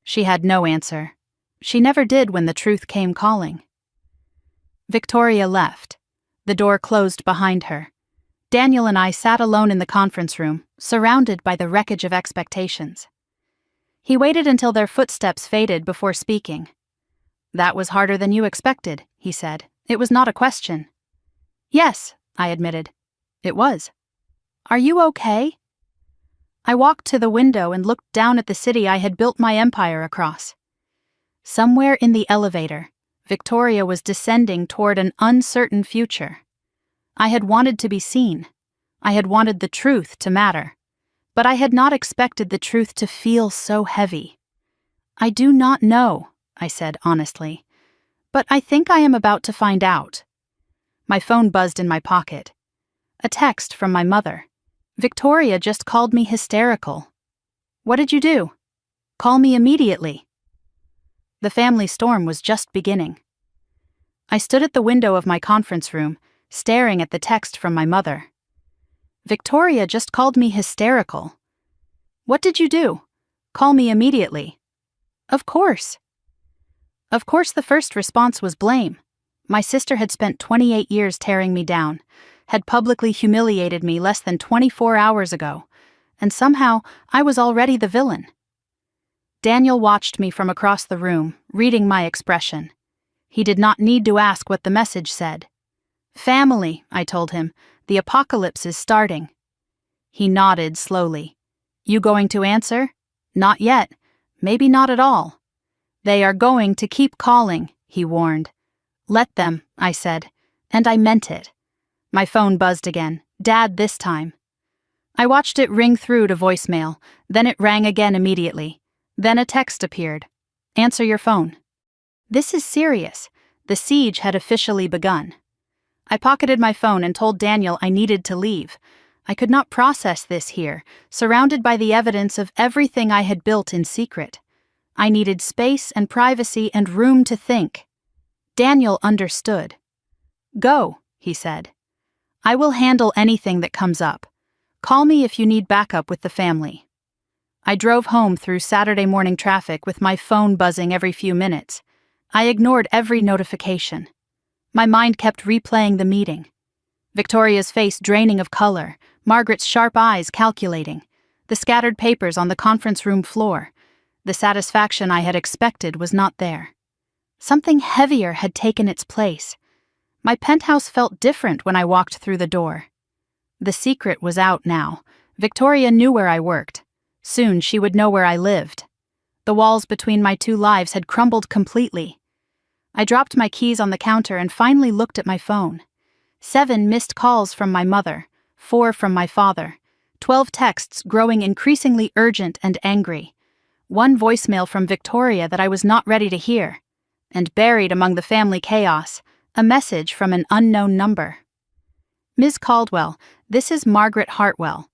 She had no answer. She never did when the truth came calling. Victoria left. The door closed behind her. Daniel and I sat alone in the conference room, surrounded by the wreckage of expectations. He waited until their footsteps faded before speaking. "That was harder than you expected," he said. "It was not a question." "Yes," I admitted. "It was." "Are you okay?" I walked to the window and looked down at the city I had built my empire across. Somewhere in the elevator, Victoria was descending toward an uncertain future. I had wanted to be seen. I had wanted the truth to matter. But I had not expected the truth to feel so heavy. "I do not know," I said honestly. "But I think I am about to find out." My phone buzzed in my pocket. A text from my mother. "Victoria just called me hysterical." "What did you do?" "Call me immediately." The family storm was just beginning. I stood at the window of my conference room, staring at the text from my mother. "Victoria just called me hysterical." "What did you do?" "Call me immediately." Of course. Of course, the first response was blame. My sister had spent 28 years tearing me down, had publicly humiliated me less than 24 hours ago, and somehow I was already the villain. Daniel watched me from across the room, reading my expression. He did not need to ask what the message said. "Family," I told him. "The apocalypse is starting." He nodded slowly. "You going to answer?" "Not yet. Maybe not at all." "They are going to keep calling," he warned. "Let them," I said, and I meant it. My phone buzzed again, Dad this time. I watched it ring through to voicemail, then it rang again immediately. Then a text appeared. "Answer your phone." This is serious. The siege had officially begun. I pocketed my phone and told Daniel I needed to leave. I could not process this here, surrounded by the evidence of everything I had built in secret. I needed space and privacy and room to think. Daniel understood. "Go," he said. "I will handle anything that comes up. Call me if you need backup with the family." I drove home through Saturday morning traffic with my phone buzzing every few minutes. I ignored every notification. My mind kept replaying the meeting. Victoria's face draining of color, Margaret's sharp eyes calculating, the scattered papers on the conference room floor. The satisfaction I had expected was not there. Something heavier had taken its place. My penthouse felt different when I walked through the door. The secret was out now. Victoria knew where I worked. Soon she would know where I lived. The walls between my two lives had crumbled completely. I dropped my keys on the counter and finally looked at my phone. 7 missed calls from my mother, 4 from my father, 12 texts growing increasingly urgent and angry, 1 voicemail from Victoria that I was not ready to hear, and buried among the family chaos, A message from an unknown number. Ms. Caldwell, this is Margaret Hartwell.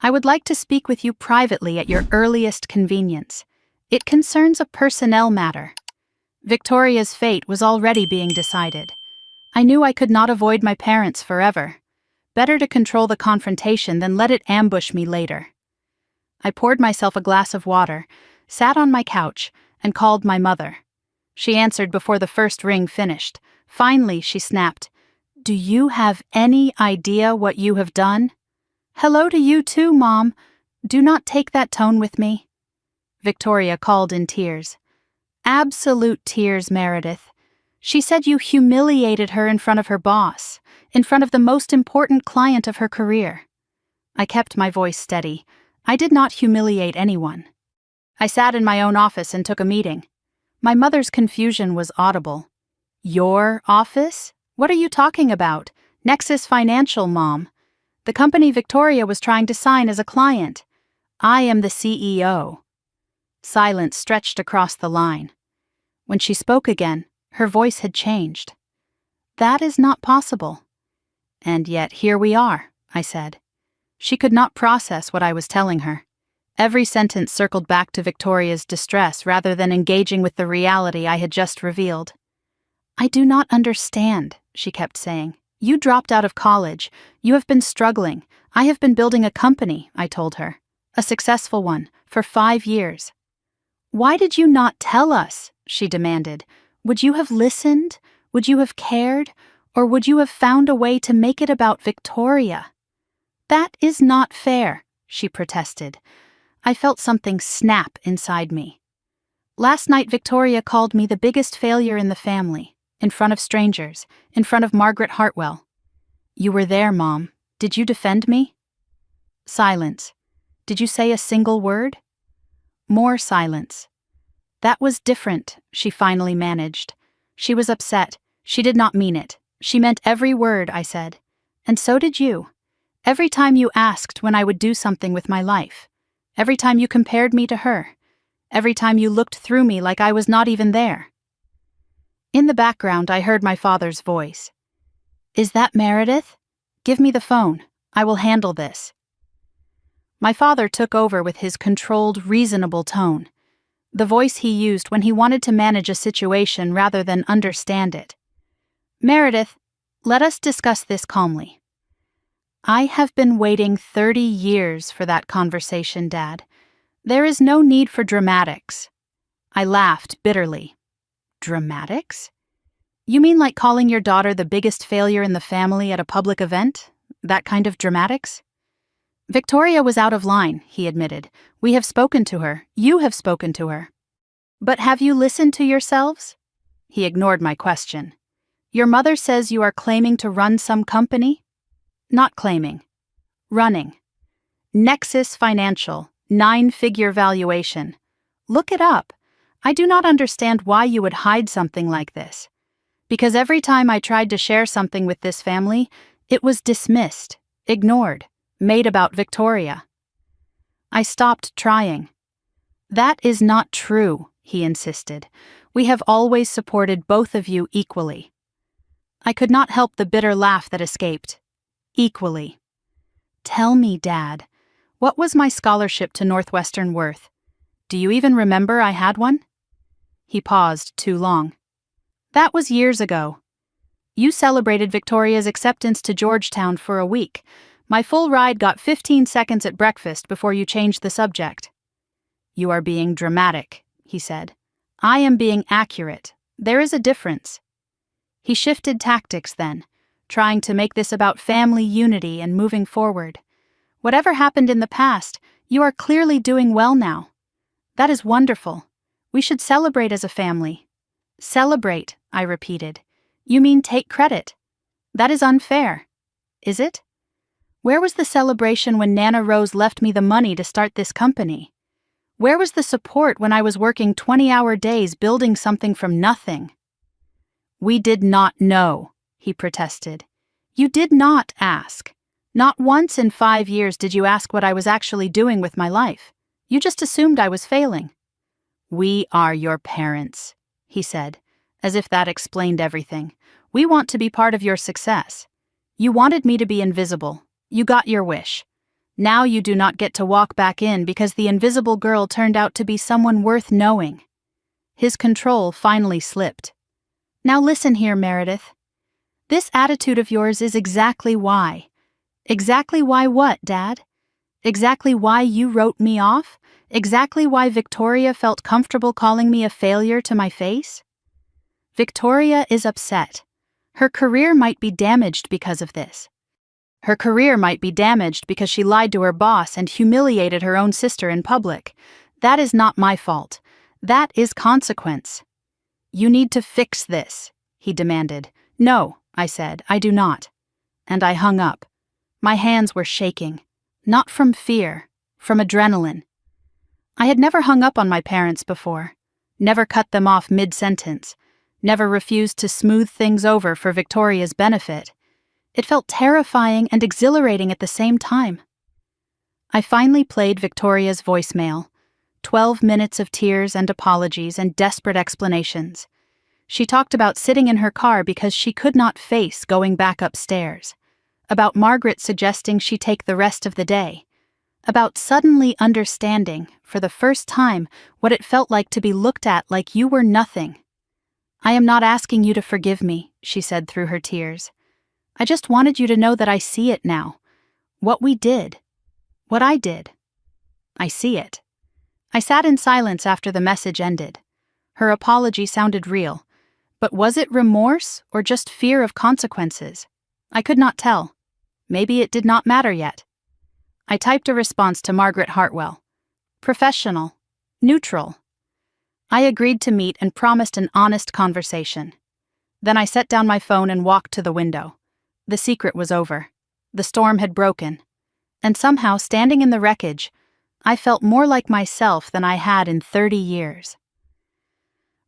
I would like to speak with you privately at your earliest convenience. It concerns a personnel matter. Victoria's fate was already being decided. I knew I could not avoid my parents forever. Better to control the confrontation than let it ambush me later. I poured myself a glass of water, sat on my couch, and called my mother. She answered before the first ring finished. Finally, she snapped, "Do you have any idea what you have done?" "Hello to you too, Mom. Do not take that tone with me." Victoria called in tears. Absolute tears, Meredith. She said you humiliated her in front of her boss, in front of the most important client of her career. I kept my voice steady. I did not humiliate anyone. I sat in my own office and took a meeting. My mother's confusion was audible. Your office? What are you talking about? Nexus Financial, Mom. The company Victoria was trying to sign as a client. I am the CEO. Silence stretched across the line. When she spoke again, her voice had changed. That is not possible. And yet here we are, I said. She could not process what I was telling her. Every sentence circled back to Victoria's distress rather than engaging with the reality I had just revealed. I do not understand, she kept saying. You dropped out of college. You have been struggling. I have been building a company, I told her. A successful one, for 5 years. Why did you not tell us? She demanded. Would you have listened? Would you have cared? Or would you have found a way to make it about Victoria? That is not fair, she protested. I felt something snap inside me. Last night Victoria called me the biggest failure in the family, in front of strangers, in front of Margaret Hartwell. You were there, Mom. Did you defend me? Silence. Did you say a single word? More silence. That was different, she finally managed. She was upset. She did not mean it. She meant every word, I said. And so did you. Every time you asked when I would do something with my life. Every time you compared me to her. Every time you looked through me like I was not even there. In the background, I heard my father's voice. Is that Meredith? Give me the phone. I will handle this. My father took over with his controlled, reasonable tone. The voice he used when he wanted to manage a situation rather than understand it. Meredith, let us discuss this calmly. I have been waiting 30 years for that conversation, Dad. There is no need for dramatics. I laughed bitterly. Dramatics? You mean like calling your daughter the biggest failure in the family at a public event? That kind of dramatics? Victoria was out of line, he admitted. We have spoken to her. You have spoken to her. But have you listened to yourselves? He ignored my question. Your mother says you are claiming to run some company? Not claiming. Running. Nexus Financial, 9-figure valuation. Look it up. I do not understand why you would hide something like this. Because every time I tried to share something with this family, it was dismissed, ignored, made about Victoria. I stopped trying. That is not true, he insisted. We have always supported both of you equally. I could not help the bitter laugh that escaped. Equally. Tell me, Dad, what was my scholarship to Northwestern worth? Do you even remember I had one? He paused too long. That was years ago. You celebrated Victoria's acceptance to Georgetown for a week. My full ride got 15 seconds at breakfast before you changed the subject. You are being dramatic, he said. I am being accurate. There is a difference. He shifted tactics then, trying to make this about family unity and moving forward. Whatever happened in the past, you are clearly doing well now. That is wonderful. We should celebrate as a family. Celebrate, I repeated. You mean take credit. That is unfair. Is it? Where was the celebration when Nana Rose left me the money to start this company? Where was the support when I was working 20-hour days building something from nothing? We did not know, he protested. You did not ask. Not once in 5 years did you ask what I was actually doing with my life. You just assumed I was failing. We are your parents, he said, as if that explained everything. We want to be part of your success. You wanted me to be invisible. You got your wish. Now you do not get to walk back in because the invisible girl turned out to be someone worth knowing." His control finally slipped. "Now listen here, Meredith. This attitude of yours is exactly why. Exactly why what, Dad? Exactly why you wrote me off? Exactly why Victoria felt comfortable calling me a failure to my face? Victoria is upset. Her career might be damaged because of this. Her career might be damaged because she lied to her boss and humiliated her own sister in public. That is not my fault. That is consequence. You need to fix this," he demanded. "No," I said, "I do not." And I hung up. My hands were shaking. Not from fear, from adrenaline. I had never hung up on my parents before. Never cut them off mid-sentence. Never refused to smooth things over for Victoria's benefit. It felt terrifying and exhilarating at the same time. I finally played Victoria's voicemail. 12 minutes of tears and apologies and desperate explanations. She talked about sitting in her car because she could not face going back upstairs. About Margaret suggesting she take the rest of the day. About suddenly understanding, for the first time, what it felt like to be looked at like you were nothing. "I am not asking you to forgive me," she said through her tears. "I just wanted you to know that I see it now. What we did. What I did. I see it." I sat in silence after the message ended. Her apology sounded real. But was it remorse or just fear of consequences? I could not tell. Maybe it did not matter yet. I typed a response to Margaret Hartwell. Professional. Neutral. I agreed to meet and promised an honest conversation. Then I set down my phone and walked to the window. The secret was over. The storm had broken. And somehow, standing in the wreckage, I felt more like myself than I had in 30 years.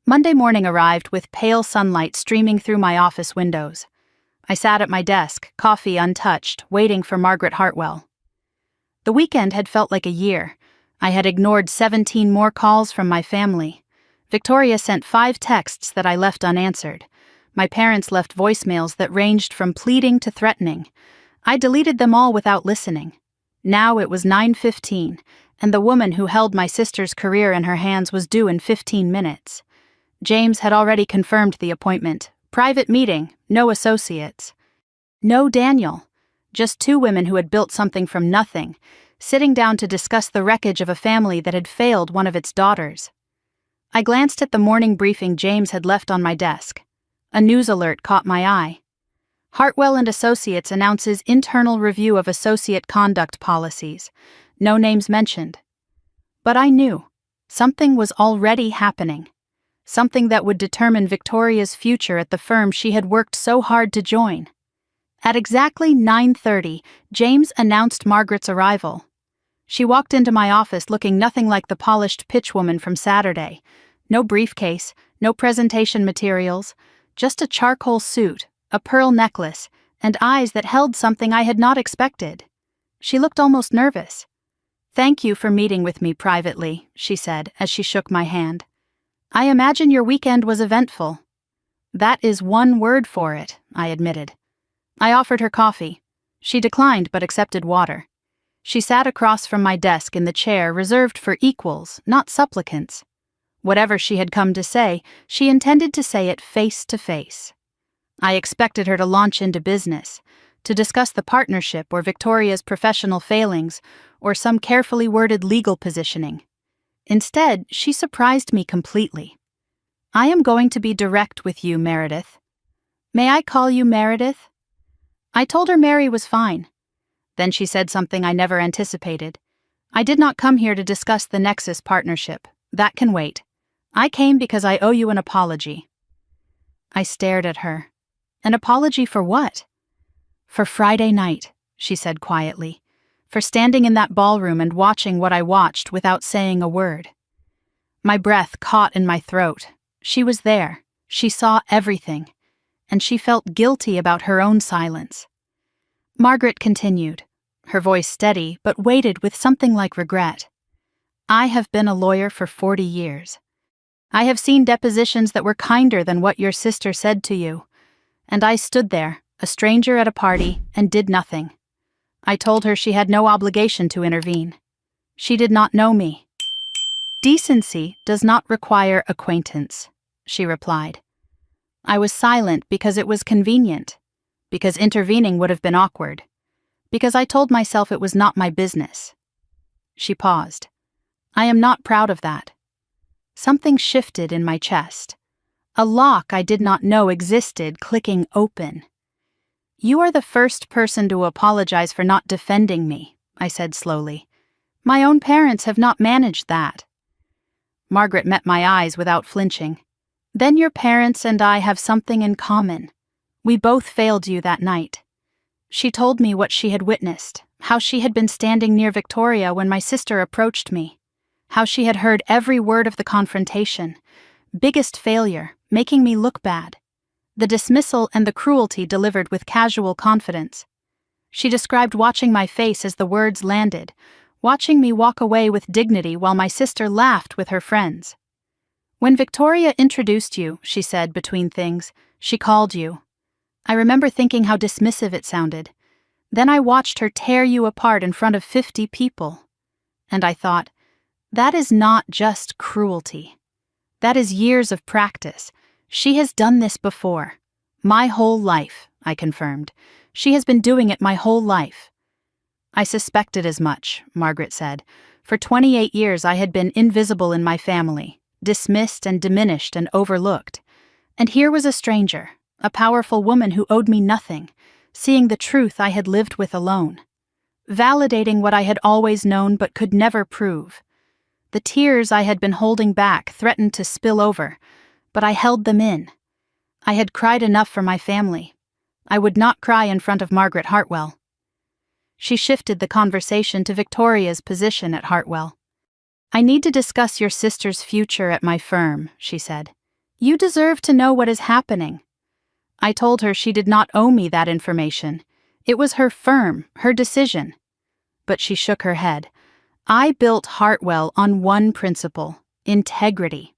Monday morning arrived with pale sunlight streaming through my office windows. I sat at my desk, coffee untouched, waiting for Margaret Hartwell. The weekend had felt like a year. I had ignored 17 more calls from my family. Victoria sent 5 texts that I left unanswered. My parents left voicemails that ranged from pleading to threatening. I deleted them all without listening. Now it was 9:15, and the woman who held my sister's career in her hands was due in 15 minutes. James had already confirmed the appointment. Private meeting, no associates. No Daniel. Just 2 women who had built something from nothing, sitting down to discuss the wreckage of a family that had failed one of its daughters. I glanced at the morning briefing James had left on my desk. A news alert caught my eye. Hartwell and Associates announces internal review of associate conduct policies. No names mentioned. But I knew. Something was already happening. Something that would determine Victoria's future at the firm she had worked so hard to join. At exactly 9:30, James announced Margaret's arrival. She walked into my office looking nothing like the polished pitchwoman from Saturday. No briefcase, no presentation materials, just a charcoal suit, a pearl necklace, and eyes that held something I had not expected. She looked almost nervous. "Thank you for meeting with me privately," she said as she shook my hand. "I imagine your weekend was eventful." "That is one word for it," I admitted. I offered her coffee. She declined but accepted water. She sat across from my desk in the chair reserved for equals, not supplicants. Whatever she had come to say, she intended to say it face to face. I expected her to launch into business, to discuss the partnership or Victoria's professional failings, or some carefully worded legal positioning. Instead, she surprised me completely. "I am going to be direct with you, Meredith." "May I call you Meredith?" I told her Mary was fine. Then she said something I never anticipated. "I did not come here to discuss the Nexus partnership. That can wait. I came because I owe you an apology." I stared at her. An apology for what? "For Friday night," she said quietly. "For standing in that ballroom and watching what I watched without saying a word." My breath caught in my throat. She was there. She saw everything. And she felt guilty about her own silence. Margaret continued, her voice steady but weighted with something like regret. "I have been a lawyer for 40 years. I have seen depositions that were kinder than what your sister said to you. And I stood there, a stranger at a party, and did nothing. I told her she had no obligation to intervene. She did not know me. Decency does not require acquaintance, she replied. I was silent because it was convenient, because intervening would have been awkward, because I told myself it was not my business. She paused. I am not proud of that. Something shifted in my chest. A lock I did not know existed clicking open. You are the first person to apologize for not defending me, I said slowly. My own parents have not managed that. Margaret met my eyes without flinching. Then your parents and I have something in common. We both failed you that night. She told me what she had witnessed, how she had been standing near Victoria when my sister approached me, how she had heard every word of the confrontation. Biggest failure, making me look bad. The dismissal and the cruelty delivered with casual confidence. She described watching my face as the words landed, watching me walk away with dignity while my sister laughed with her friends. When Victoria introduced you, she said between things, she called you. I remember thinking how dismissive it sounded. Then I watched her tear you apart in front of 50 people. And I thought, that is not just cruelty. That is years of practice. She has done this before. My whole life, I confirmed. She has been doing it my whole life. I suspected as much, Margaret said. For 28 years I had been invisible in my family, dismissed and diminished and overlooked. And here was a stranger, a powerful woman who owed me nothing, seeing the truth I had lived with alone, validating what I had always known but could never prove. The tears I had been holding back threatened to spill over, but I held them in. I had cried enough for my family. I would not cry in front of Margaret Hartwell. She shifted the conversation to Victoria's position at Hartwell. I need to discuss your sister's future at my firm, she said. You deserve to know what is happening. I told her she did not owe me that information. It was her firm, her decision. But she shook her head. I built Hartwell on one principle, integrity.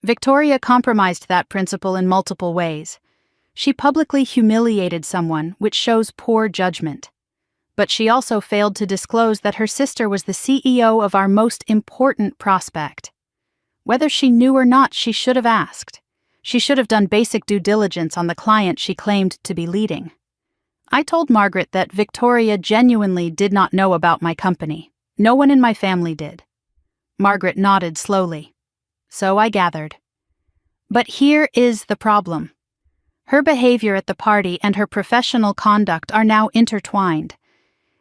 Victoria compromised that principle in multiple ways. She publicly humiliated someone, which shows poor judgment. But she also failed to disclose that her sister was the CEO of our most important prospect. Whether she knew or not, she should have asked. She should have done basic due diligence on the client she claimed to be leading. I told Margaret that Victoria genuinely did not know about my company. No one in my family did. Margaret nodded slowly. So I gathered. But here is the problem. Her behavior at the party and her professional conduct are now intertwined.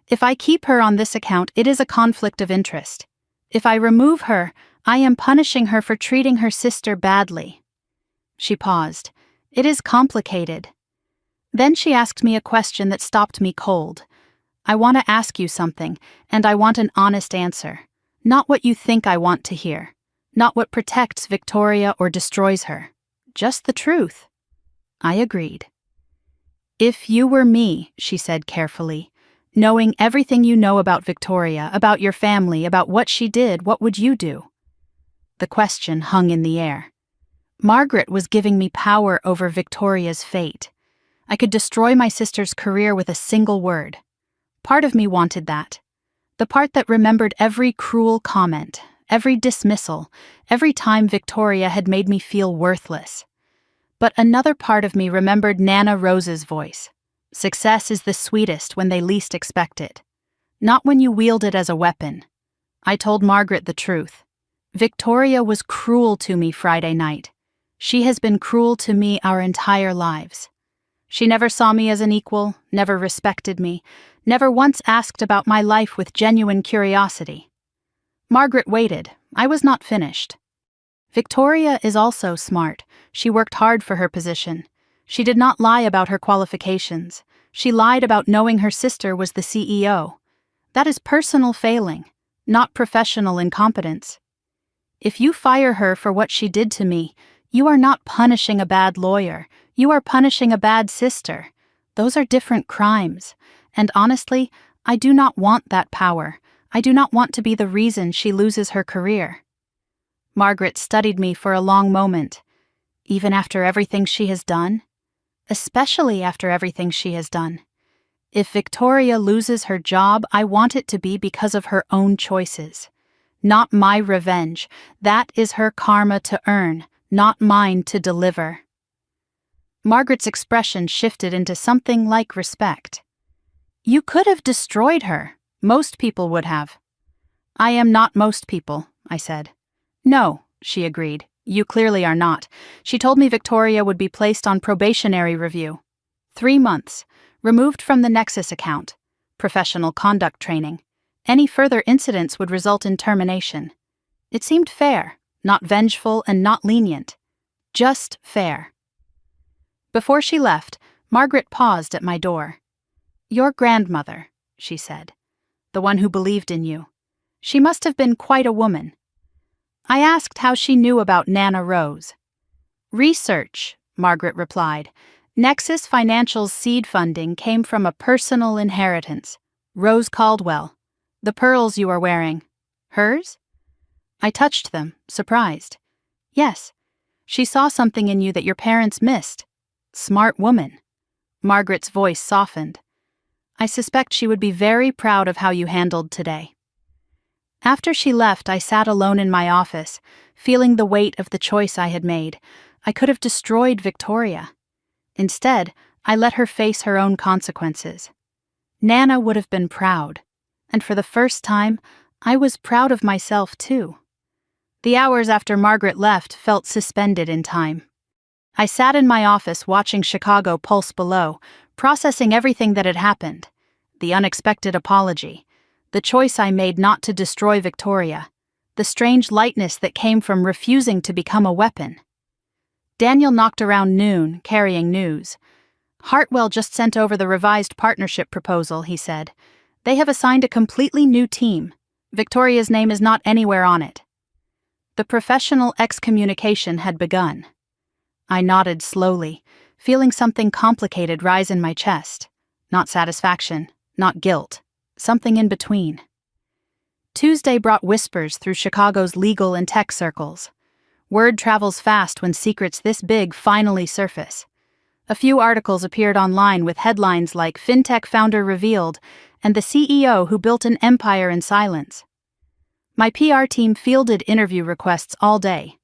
If I keep her on this account, it is a conflict of interest. If I remove her, I am punishing her for treating her sister badly. She paused. It is complicated. Then she asked me a question that stopped me cold. I want to ask you something, and I want an honest answer. Not what you think I want to hear. Not what protects Victoria or destroys her. Just the truth. I agreed. If you were me, she said carefully, knowing everything you know about Victoria, about your family, about what she did, what would you do? The question hung in the air. Margaret was giving me power over Victoria's fate. I could destroy my sister's career with a single word. Part of me wanted that. The part that remembered every cruel comment, every dismissal, every time Victoria had made me feel worthless. But another part of me remembered Nana Rose's voice. Success is the sweetest when they least expect it. Not when you wield it as a weapon. I told Margaret the truth. Victoria was cruel to me Friday night. She has been cruel to me our entire lives. She never saw me as an equal, never respected me, never once asked about my life with genuine curiosity. Margaret waited. I was not finished. Victoria is also smart. She worked hard for her position. She did not lie about her qualifications. She lied about knowing her sister was the CEO. That is personal failing, not professional incompetence. If you fire her for what she did to me, you are not punishing a bad lawyer. You are punishing a bad sister. Those are different crimes. And honestly, I do not want that power. I do not want to be the reason she loses her career. Margaret studied me for a long moment. Even after everything she has done? especially after everything she has done. If Victoria loses her job, I want it to be because of her own choices. Not my revenge. That is her karma to earn, not mine to deliver. Margaret's expression shifted into something like respect. You could have destroyed her. Most people would have. I am not most people, I said. No, she agreed. You clearly are not. She told me Victoria would be placed on probationary review. 3 months, removed from the Nexus account, professional conduct training. Any further incidents would result in termination. It seemed fair, not vengeful and not lenient. Just fair. Before she left, Margaret paused at my door. Your grandmother, she said. The one who believed in you. She must have been quite a woman. I asked how she knew about Nana Rose. Research, Margaret replied. Nexus Financial's seed funding came from a personal inheritance. Rose Caldwell. The pearls you are wearing. Hers? I touched them, surprised. Yes. She saw something in you that your parents missed. Smart woman. Margaret's voice softened. I suspect she would be very proud of how you handled today. After she left, I sat alone in my office, feeling the weight of the choice I had made. I could have destroyed Victoria. Instead, I let her face her own consequences. Nana would have been proud, and for the first time, I was proud of myself too. The hours after Margaret left felt suspended in time. I sat in my office watching Chicago pulse below, processing everything that had happened. The unexpected apology, the choice I made not to destroy Victoria, the strange lightness that came from refusing to become a weapon. Daniel knocked around noon, carrying news. Hartwell just sent over the revised partnership proposal, he said. They have assigned a completely new team. Victoria's name is not anywhere on it. The professional excommunication had begun. I nodded slowly, feeling something complicated rise in my chest. Not satisfaction, not guilt, something in between. Tuesday brought whispers through Chicago's legal and tech circles. Word travels fast when secrets this big finally surface. A few articles appeared online with headlines like "Fintech Founder Revealed" and "The CEO Who Built an Empire in Silence." My PR team fielded interview requests all day.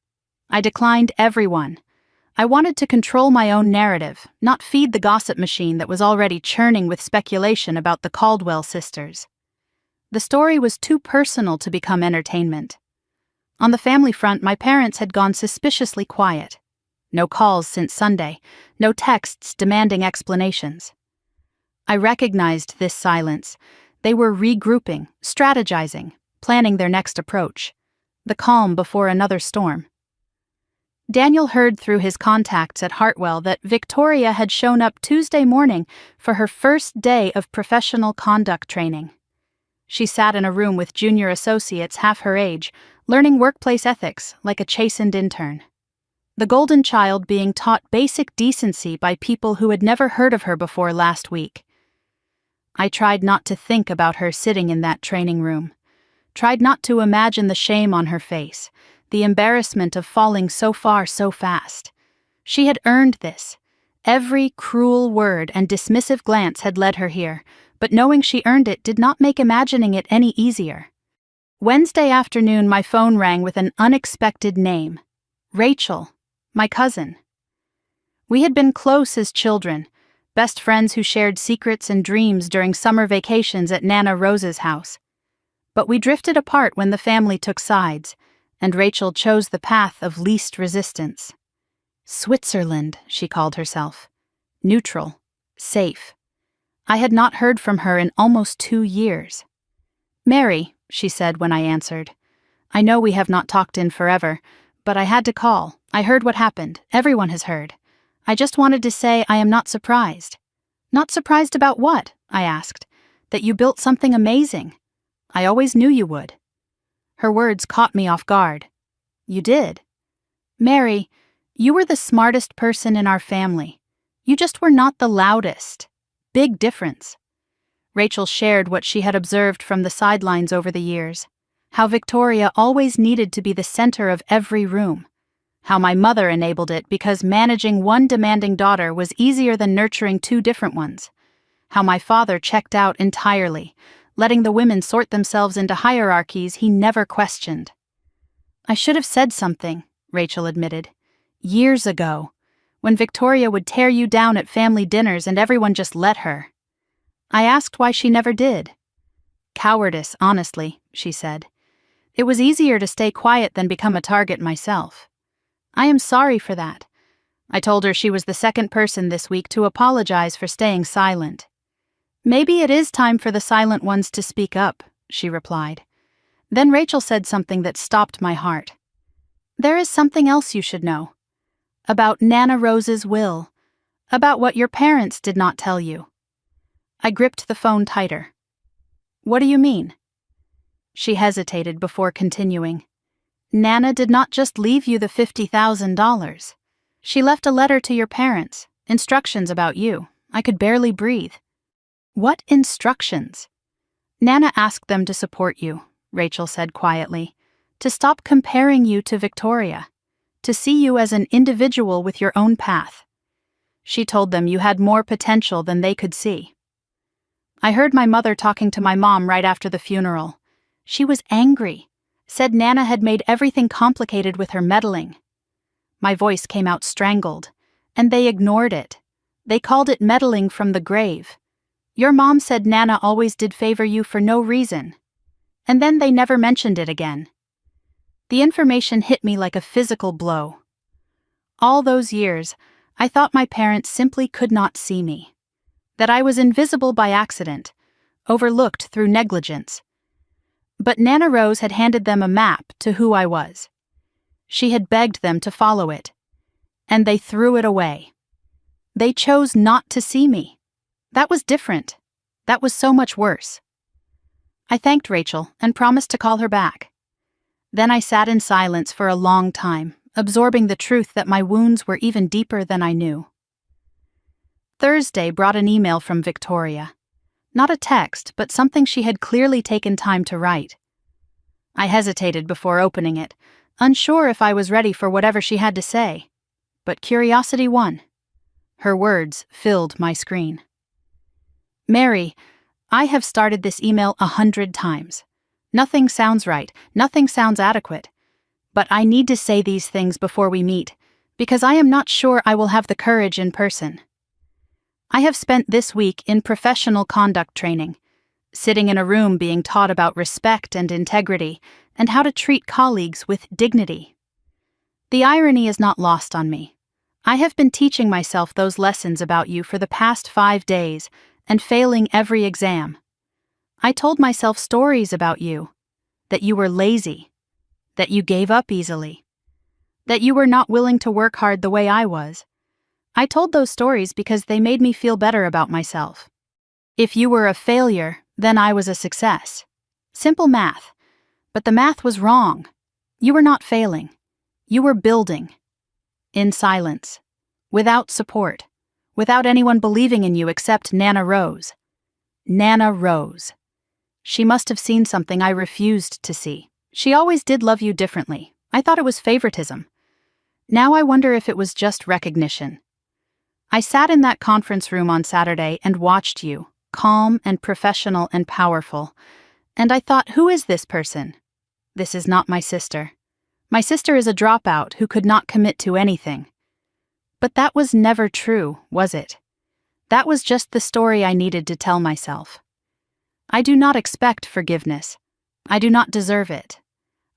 I declined everyone. I wanted to control my own narrative, not feed the gossip machine that was already churning with speculation about the Caldwell sisters. The story was too personal to become entertainment. On the family front, my parents had gone suspiciously quiet. No calls since Sunday, no texts demanding explanations. I recognized this silence. They were regrouping, strategizing, planning their next approach. The calm before another storm. Daniel heard through his contacts at Hartwell that Victoria had shown up Tuesday morning for her first day of professional conduct training. She sat in a room with junior associates half her age, learning workplace ethics like a chastened intern. The golden child being taught basic decency by people who had never heard of her before last week. I tried not to think about her sitting in that training room. Tried not to imagine the shame on her face, the embarrassment of falling so far so fast. She had earned this. Every cruel word and dismissive glance had led her here, but knowing she earned it did not make imagining it any easier. Wednesday afternoon, my phone rang with an unexpected name. Rachel, my cousin. We had been close as children, best friends who shared secrets and dreams during summer vacations at Nana Rose's house. But we drifted apart when the family took sides, and Rachel chose the path of least resistance. Switzerland, she called herself. Neutral. Safe. I had not heard from her in almost 2 years. Mary, she said when I answered. I know we have not talked in forever, but I had to call. I heard what happened. Everyone has heard. I just wanted to say I am not surprised. Not surprised about what? I asked. That you built something amazing. I always knew you would. Her words caught me off guard. You did? Mary, you were the smartest person in our family. You just were not the loudest. Big difference. Rachel shared what she had observed from the sidelines over the years, how Victoria always needed to be the center of every room, How my mother enabled it because managing one demanding daughter was easier than nurturing two different ones. How my father checked out entirely, letting the women sort themselves into hierarchies he never questioned. I should have said something, Rachel admitted. Years ago, when Victoria would tear you down at family dinners and everyone just let her. I asked why she never did. Cowardice, honestly, she said. It was easier to stay quiet than become a target myself. I am sorry for that. I told her she was the second person this week to apologize for staying silent. Maybe it is time for the silent ones to speak up, she replied. Then Rachel said something that stopped my heart. There is something else you should know. About Nana Rose's will. About what your parents did not tell you. I gripped the phone tighter. What do you mean? She hesitated before continuing. Nana did not just leave you the $50,000. She left a letter to your parents, instructions about you. I could barely breathe. What instructions? Nana asked them to support you, Rachel said quietly, to stop comparing you to Victoria, to see you as an individual with your own path. She told them you had more potential than they could see. I heard my mother talking to my mom right after the funeral. She was angry. Said Nana had made everything complicated with her meddling. My voice came out strangled, and they ignored it. They called it meddling from the grave. Your mom said Nana always did favor you for no reason. And then they never mentioned it again. The information hit me like a physical blow. All those years, I thought my parents simply could not see me. That I was invisible by accident, overlooked through negligence. But Nana Rose had handed them a map to who I was. She had begged them to follow it. And they threw it away. They chose not to see me. That was different. That was so much worse. I thanked Rachel and promised to call her back. Then I sat in silence for a long time, absorbing the truth that my wounds were even deeper than I knew. Thursday brought an email from Victoria. Not a text, but something she had clearly taken time to write. I hesitated before opening it, unsure if I was ready for whatever she had to say. But curiosity won. Her words filled my screen. Mary, I have started this email 100 times. Nothing sounds right, nothing sounds adequate. But I need to say these things before we meet, because I am not sure I will have the courage in person. I have spent this week in professional conduct training, sitting in a room being taught about respect and integrity and how to treat colleagues with dignity. The irony is not lost on me. I have been teaching myself those lessons about you for the past 5 days and failing every exam. I told myself stories about you, that you were lazy, that you gave up easily, that you were not willing to work hard the way I was. I told those stories because they made me feel better about myself. If you were a failure, then I was a success. Simple math. But the math was wrong. You were not failing. You were building. In silence. Without support. Without anyone believing in you except Nana Rose. Nana Rose. She must have seen something I refused to see. She always did love you differently. I thought it was favoritism. Now I wonder if it was just recognition. I sat in that conference room on Saturday and watched you, calm and professional and powerful, and I thought, who is this person? This is not my sister. My sister is a dropout who could not commit to anything. But that was never true, was it? That was just the story I needed to tell myself. I do not expect forgiveness. I do not deserve it.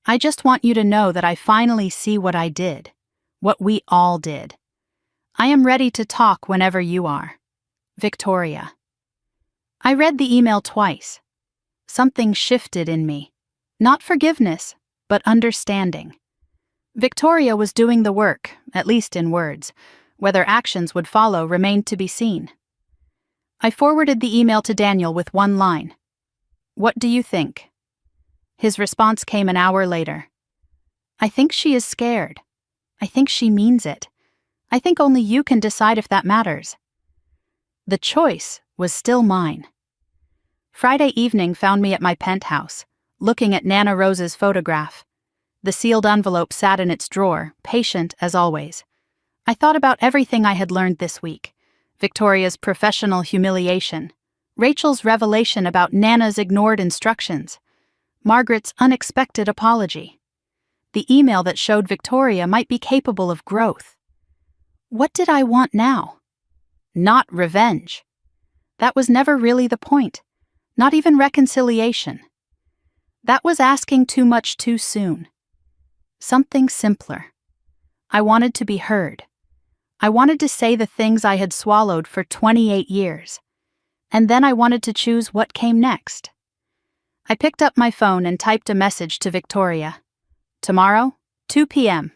I just want you to know that I finally see what I did, what we all did. I am ready to talk whenever you are. Victoria. I read the email twice. Something shifted in me. Not forgiveness, but understanding. Victoria was doing the work, at least in words. Whether actions would follow remained to be seen. I forwarded the email to Daniel with one line. What do you think? His response came an hour later. I think she is scared. I think she means it. I think only you can decide if that matters. The choice was still mine. Friday evening found me at my penthouse, looking at Nana Rose's photograph. The sealed envelope sat in its drawer, patient as always. I thought about everything I had learned this week. Victoria's professional humiliation, Rachel's revelation about Nana's ignored instructions, Margaret's unexpected apology, the email that showed Victoria might be capable of growth. What did I want now? Not revenge. That was never really the point, not even reconciliation. That was asking too much too soon. Something simpler. I wanted to be heard. I wanted to say the things I had swallowed for 28 years. And then I wanted to choose what came next. I picked up my phone and typed a message to Victoria. Tomorrow, 2 p.m.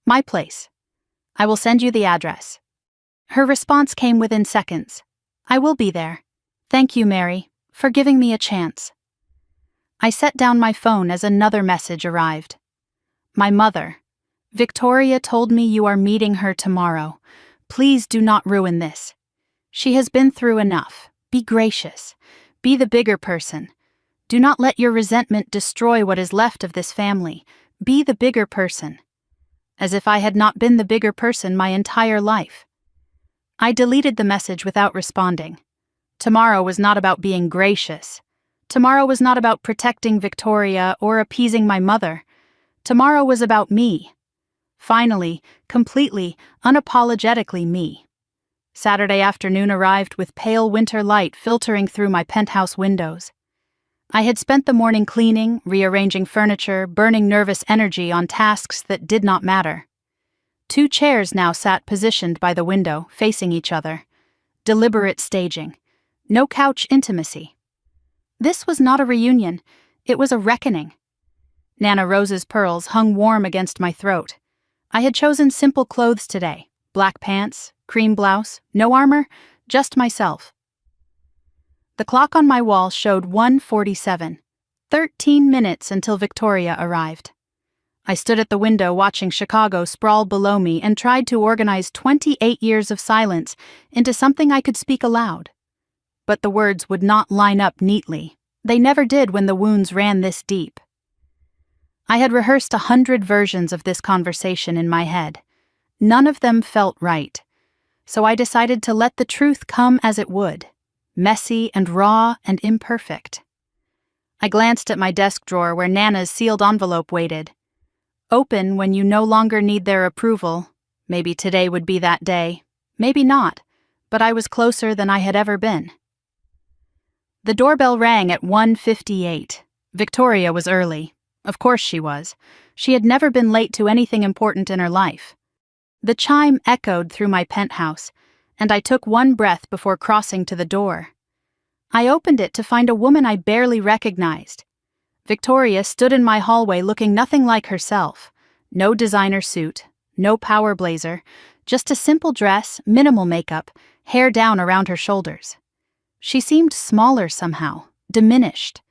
My place. I will send you the address. Her response came within seconds. I will be there. Thank you, Mary, for giving me a chance. I set down my phone as another message arrived. My mother. Victoria told me you are meeting her tomorrow. Please do not ruin this. She has been through enough. Be gracious. Be the bigger person. Do not let your resentment destroy what is left of this family. Be the bigger person. As if I had not been the bigger person my entire life. I deleted the message without responding. Tomorrow was not about being gracious. Tomorrow was not about protecting Victoria or appeasing my mother. Tomorrow was about me. Finally, completely, unapologetically me. Saturday afternoon arrived with pale winter light filtering through my penthouse windows. I had spent the morning cleaning, rearranging furniture, burning nervous energy on tasks that did not matter. 2 chairs now sat positioned by the window, facing each other. Deliberate staging. No couch intimacy. This was not a reunion, it was a reckoning. Nana Rose's pearls hung warm against my throat. I had chosen simple clothes today. Black pants, cream blouse, no armor, just myself. The clock on my wall showed 1:47. 13 minutes until Victoria arrived. I stood at the window watching Chicago sprawl below me and tried to organize 28 years of silence into something I could speak aloud. But the words would not line up neatly. They never did when the wounds ran this deep. I had rehearsed 100 versions of this conversation in my head. None of them felt right. So I decided to let the truth come as it would, messy and raw and imperfect. I glanced at my desk drawer where Nana's sealed envelope waited. Open when you no longer need their approval. Maybe today would be that day. Maybe not, but I was closer than I had ever been. The doorbell rang at 1:58. Victoria was early. Of course she was. She had never been late to anything important in her life. The chime echoed through my penthouse, and I took one breath before crossing to the door. I opened it to find a woman I barely recognized. Victoria stood in my hallway looking nothing like herself. No designer suit, no power blazer, just a simple dress, minimal makeup, hair down around her shoulders. She seemed smaller somehow, diminished.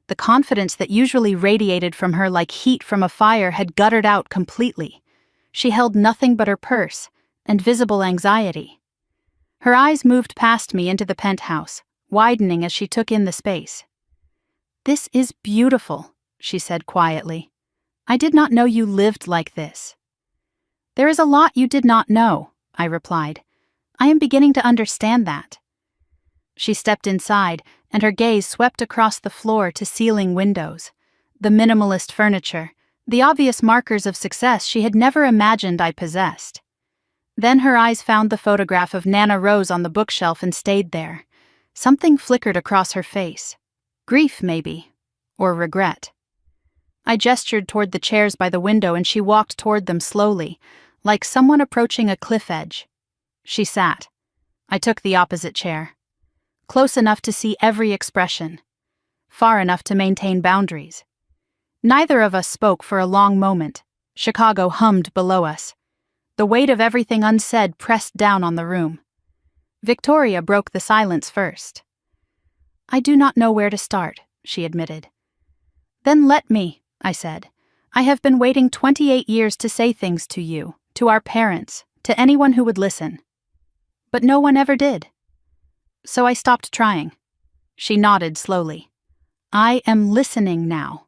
The confidence that usually radiated from her like heat from a fire had guttered out completely. She held nothing but her purse and visible anxiety. Her eyes moved past me into the penthouse, widening as she took in the space. "This is beautiful," she said quietly. "I did not know you lived like this." "There is a lot you did not know," I replied. "I am beginning to understand that." She stepped inside, and her gaze swept across the floor to ceiling windows. The minimalist furniture, the obvious markers of success she had never imagined I possessed. Then her eyes found the photograph of Nana Rose on the bookshelf and stayed there. Something flickered across her face. Grief, maybe. Or regret. I gestured toward the chairs by the window and she walked toward them slowly, like someone approaching a cliff edge. She sat. I took the opposite chair. Close enough to see every expression. Far enough to maintain boundaries. Neither of us spoke for a long moment. Chicago hummed below us. The weight of everything unsaid pressed down on the room. Victoria broke the silence first. "I do not know where to start," she admitted. "Then let me," I said. "I have been waiting 28 years to say things to you, to our parents, to anyone who would listen. But no one ever did. So I stopped trying." She nodded slowly. "I am listening now."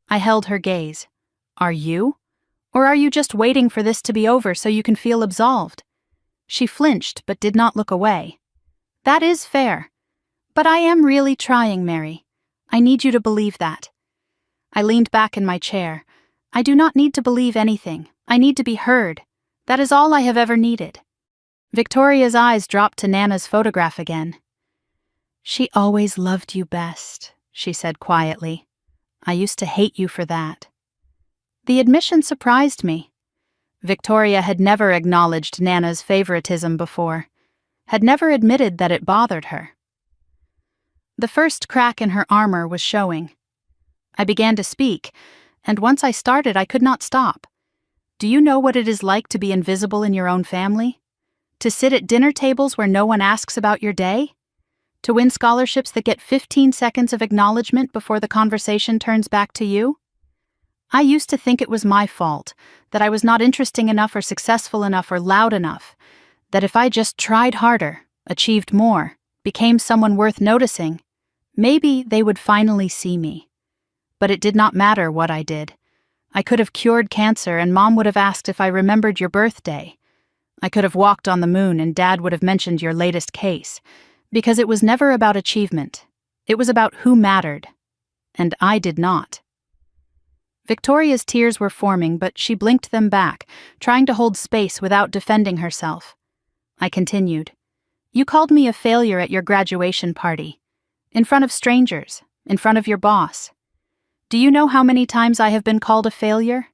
I held her gaze. Are you? Or are you just waiting for this to be over so you can feel absolved? She flinched but did not look away. That is fair. But I am really trying, Mary. I need you to believe that. I leaned back in my chair. I do not need to believe anything. I need to be heard. That is all I have ever needed. Victoria's eyes dropped to Nana's photograph again. She always loved you best, she said quietly. I used to hate you for that. The admission surprised me. Victoria had never acknowledged Nana's favoritism before, had never admitted that it bothered her. The first crack in her armor was showing. I began to speak, and once I started, I could not stop. Do you know what it is like to be invisible in your own family? To sit at dinner tables where no one asks about your day? To win scholarships that get 15 seconds of acknowledgement before the conversation turns back to you? I used to think it was my fault, that I was not interesting enough or successful enough or loud enough, that if I just tried harder, achieved more, became someone worth noticing, maybe they would finally see me. But it did not matter what I did. I could have cured cancer and Mom would have asked if I remembered your birthday. I could have walked on the moon and Dad would have mentioned your latest case, because it was never about achievement. It was about who mattered. And I did not. Victoria's tears were forming, but she blinked them back, trying to hold space without defending herself. I continued. You called me a failure at your graduation party. In front of strangers, in front of your boss. Do you know how many times I have been called a failure?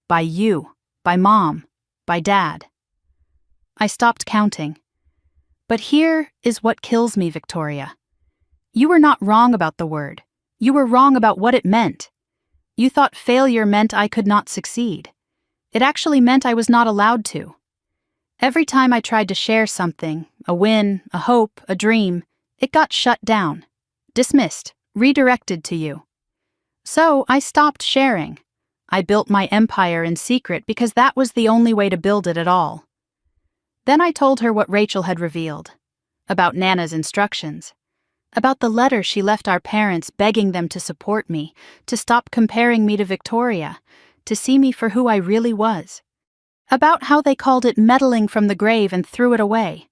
By you, by Mom, by Dad. I stopped counting. But here is what kills me, Victoria. You were not wrong about the word. You were wrong about what it meant. You thought failure meant I could not succeed. It actually meant I was not allowed to. Every time I tried to share something, a win, a hope, a dream, it got shut down, dismissed, redirected to you. So I stopped sharing. I built my empire in secret because that was the only way to build it at all. Then I told her what Rachel had revealed, about Nana's instructions, about the letter she left our parents begging them to support me, to stop comparing me to Victoria, to see me for who I really was, about how they called it meddling from the grave and threw it away.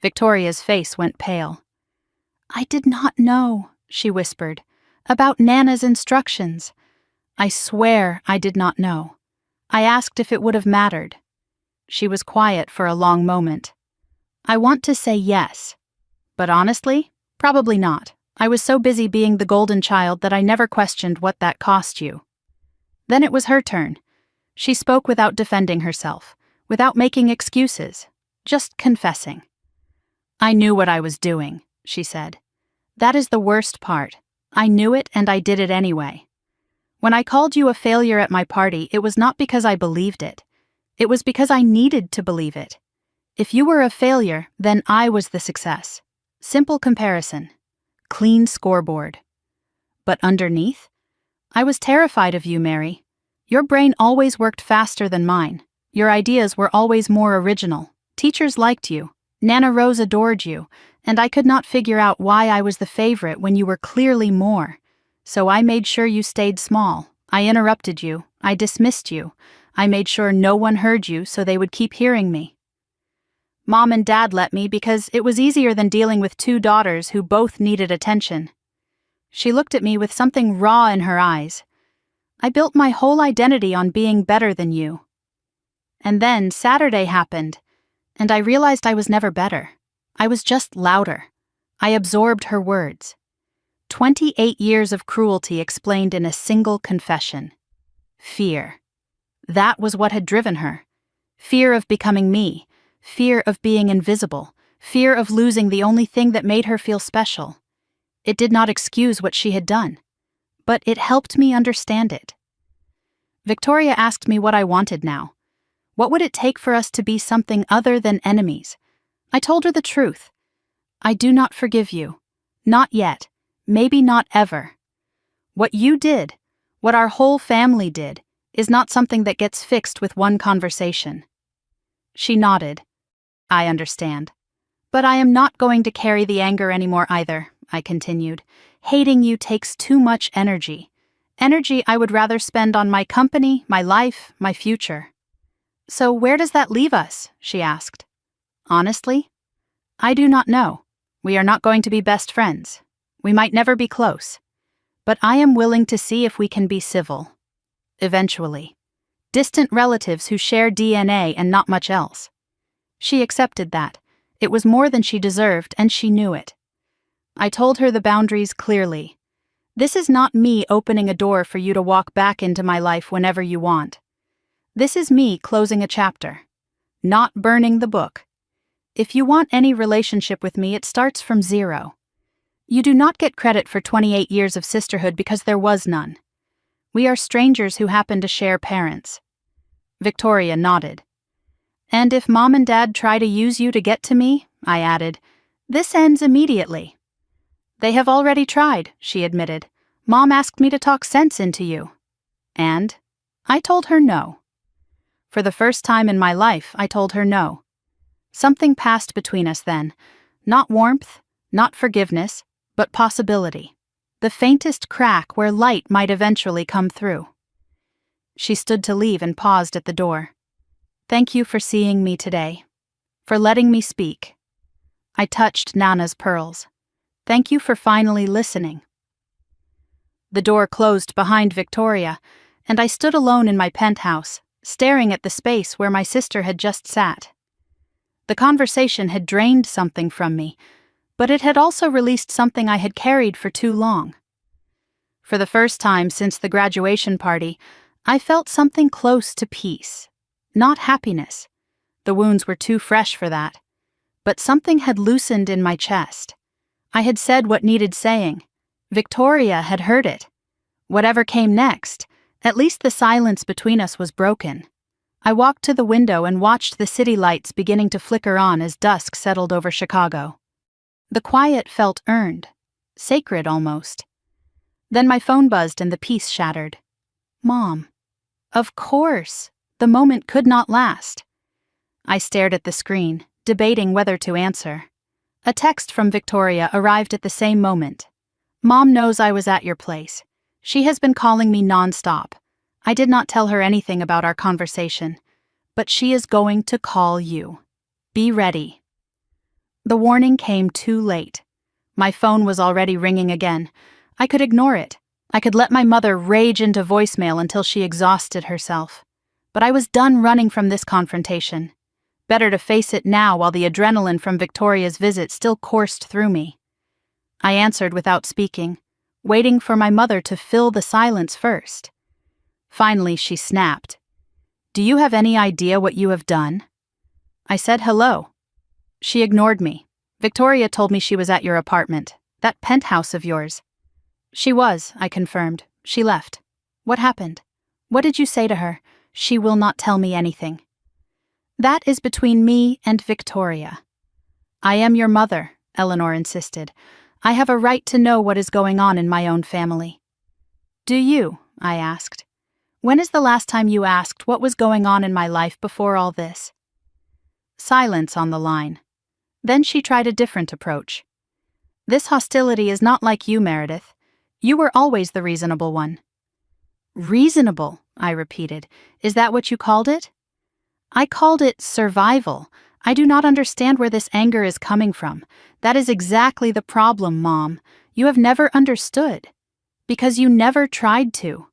Victoria's face went pale. I did not know, she whispered, about Nana's instructions. I swear I did not know. I asked if it would have mattered. She was quiet for a long moment. I want to say yes, but honestly, probably not. I was so busy being the golden child that I never questioned what that cost you. Then it was her turn. She spoke without defending herself, without making excuses, just confessing. I knew what I was doing, she said. That is the worst part. I knew it and I did it anyway. When I called you a failure at my party, it was not because I believed it. It was because I needed to believe it. If you were a failure, then I was the success. Simple comparison. Clean scoreboard. But underneath? I was terrified of you, Mary. Your brain always worked faster than mine. Your ideas were always more original. Teachers liked you. Nana Rose adored you. And I could not figure out why I was the favorite when you were clearly more. So I made sure you stayed small. I interrupted you. I dismissed you. I made sure no one heard you so they would keep hearing me. Mom and Dad let me because it was easier than dealing with two daughters who both needed attention. She looked at me with something raw in her eyes. I built my whole identity on being better than you. And then Saturday happened, and I realized I was never better. I was just louder. I absorbed her words. 28 years of cruelty explained in a single confession. Fear. That was what had driven her. Fear of becoming me. Fear of being invisible. Fear of losing the only thing that made her feel special. It did not excuse what she had done, but it helped me understand it. Victoria asked me what I wanted now. What would it take for us to be something other than enemies? I told her the truth. I do not forgive you. Not yet. Maybe not ever. What you did, what our whole family did, is not something that gets fixed with one conversation. She nodded. I understand. But I am not going to carry the anger anymore either, I continued. Hating you takes too much energy. Energy I would rather spend on my company, my life, my future. So where does that leave us? She asked. Honestly, I do not know. We are not going to be best friends. We might never be close. But I am willing to see if we can be civil. Eventually. Distant relatives who share DNA and not much else. She accepted that. It was more than she deserved, and she knew it. I told her the boundaries clearly. This is not me opening a door for you to walk back into my life whenever you want. This is me closing a chapter. Not burning the book. If you want any relationship with me, it starts from zero. You do not get credit for 28 years of sisterhood because there was none. We are strangers who happen to share parents. Victoria nodded. And if Mom and Dad try to use you to get to me, I added, this ends immediately. They have already tried, she admitted. Mom asked me to talk sense into you. And I told her no. For the first time in my life, I told her no. Something passed between us then. Not warmth, not forgiveness, but possibility. The faintest crack where light might eventually come through. She stood to leave and paused at the door. Thank you for seeing me today. For letting me speak. I touched Nana's pearls. Thank you for finally listening. The door closed behind Victoria, and I stood alone in my penthouse, staring at the space where my sister had just sat. The conversation had drained something from me, but it had also released something I had carried for too long. For the first time since the graduation party, I felt something close to peace. Not happiness. The wounds were too fresh for that. But something had loosened in my chest. I had said what needed saying. Victoria had heard it. Whatever came next, at least the silence between us was broken. I walked to the window and watched the city lights beginning to flicker on as dusk settled over Chicago. The quiet felt earned, sacred almost. Then my phone buzzed and the peace shattered. Mom. Of course. The moment could not last. I stared at the screen, debating whether to answer. A text from Victoria arrived at the same moment. Mom knows I was at your place. She has been calling me nonstop. I did not tell her anything about our conversation, but she is going to call you. Be ready. The warning came too late. My phone was already ringing again. I could ignore it. I could let my mother rage into voicemail until she exhausted herself. But I was done running from this confrontation. Better to face it now while the adrenaline from Victoria's visit still coursed through me. I answered without speaking, waiting for my mother to fill the silence first. Finally, she snapped. Do you have any idea what you have done? I said hello. She ignored me. Victoria told me she was at your apartment, that penthouse of yours. She was, I confirmed. She left. What happened? What did you say to her? She will not tell me anything. That is between me and Victoria. I am your mother, Eleanor insisted. I have a right to know what is going on in my own family. Do you? I asked. When is the last time you asked what was going on in my life before all this? Silence on the line. Then she tried a different approach. This hostility is not like you, Meredith. You were always the reasonable one. Reasonable, I repeated. Is that what you called it? I called it survival. I do not understand where this anger is coming from. That is exactly the problem, Mom. You have never understood. Because you never tried to.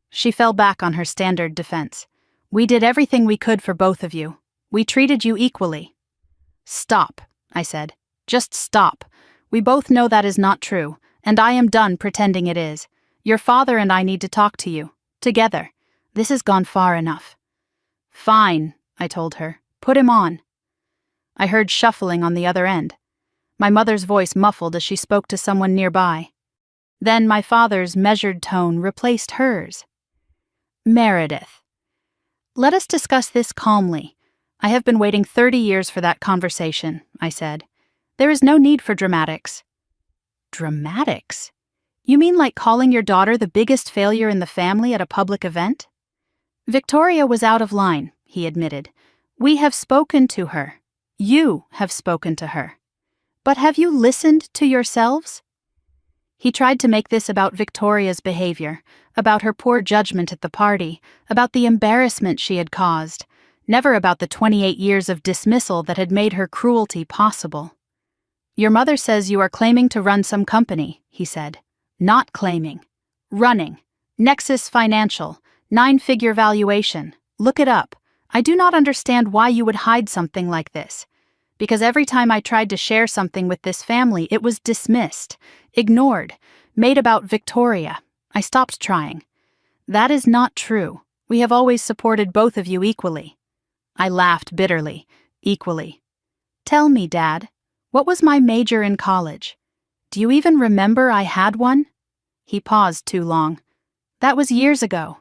She fell back on her standard defense. We did everything we could for both of you. We treated you equally. Stop, I said. Just stop. We both know that is not true, and I am done pretending it is. Your father and I need to talk to you. Together. This has gone far enough. Fine, I told her. Put him on. I heard shuffling on the other end. My mother's voice muffled as she spoke to someone nearby. Then my father's measured tone replaced hers. Meredith. Let us discuss this calmly. I have been waiting 30 years for that conversation, I said. There is no need for dramatics. Dramatics? You mean like calling your daughter the biggest failure in the family at a public event? Victoria was out of line, he admitted. We have spoken to her. You have spoken to her. But have you listened to yourselves? He tried to make this about Victoria's behavior, about her poor judgment at the party, about the embarrassment she had caused, never about the 28 years of dismissal that had made her cruelty possible. "Your mother says you are claiming to run some company," he said. "Not claiming. Running. Nexus Financial. 9-figure valuation. Look it up. I do not understand why you would hide something like this. Because every time I tried to share something with this family, it was dismissed, ignored, made about Victoria. I stopped trying. That is not true. We have always supported both of you equally." I laughed bitterly. Equally. "Tell me, Dad, what was my major in college? Do you even remember I had one?" He paused too long. "That was years ago.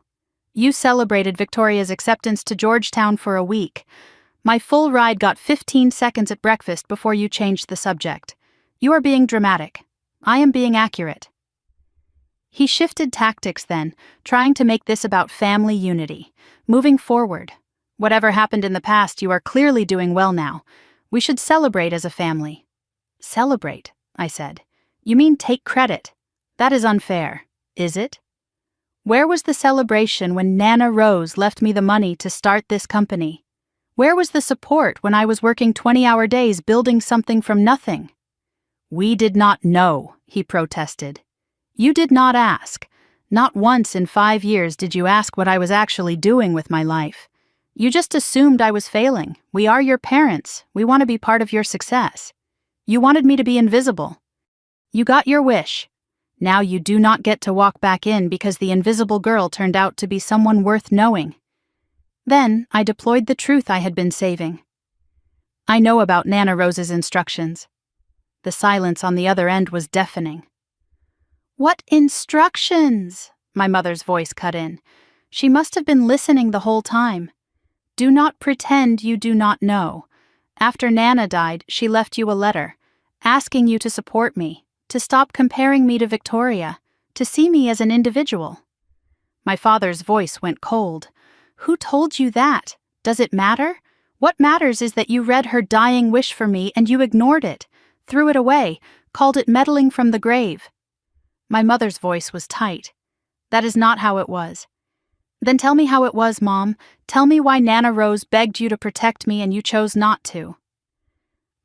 You celebrated Victoria's acceptance to Georgetown for a week. My full ride got 15 seconds at breakfast before you changed the subject. You are being dramatic. I am being accurate." He shifted tactics then, trying to make this about family unity. Moving forward. "Whatever happened in the past, you are clearly doing well now. We should celebrate as a family." "Celebrate," I said. "You mean take credit? That is unfair, is it? Where was the celebration when Nana Rose left me the money to start this company? Where was the support when I was working 20-hour days building something from nothing?" "We did not know," he protested. "You did not ask. Not once in 5 years did you ask what I was actually doing with my life. You just assumed I was failing. We are your parents. We want to be part of your success. You wanted me to be invisible. You got your wish. Now you do not get to walk back in because the invisible girl turned out to be someone worth knowing." Then I deployed the truth I had been saving. "I know about Nana Rose's instructions." The silence on the other end was deafening. "What instructions?" my mother's voice cut in. She must have been listening the whole time. "Do not pretend you do not know. After Nana died, she left you a letter, asking you to support me, to stop comparing me to Victoria, to see me as an individual." My father's voice went cold. "Who told you that? Does it matter? What matters is that you read her dying wish for me and you ignored it, threw it away, called it meddling from the grave." My mother's voice was tight. "That is not how it was." "Then tell me how it was, Mom. Tell me why Nana Rose begged you to protect me and you chose not to."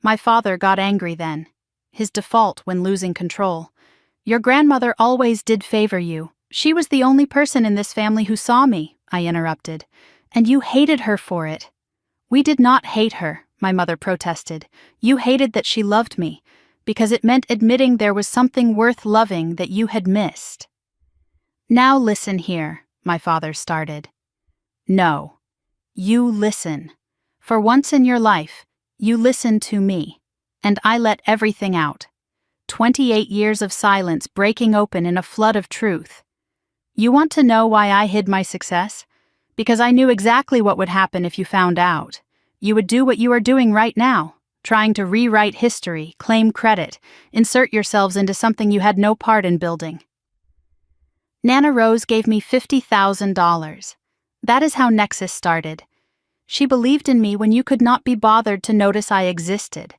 My father got angry then. His default when losing control. "Your grandmother always did favor you. She was the only person in this family who saw me," I interrupted. "And you hated her for it." "We did not hate her," my mother protested. "You hated that she loved me, because it meant admitting there was something worth loving that you had missed." "Now listen here," my father started. "No. You listen. For once in your life, you listen to me. And I let everything out. 28 years of silence breaking open in a flood of truth. You want to know why I hid my success? Because I knew exactly what would happen if you found out. You would do what you are doing right now, trying to rewrite history, claim credit, insert yourselves into something you had no part in building. Nana Rose gave me $50,000. That is how Nexus started. She believed in me when you could not be bothered to notice I existed.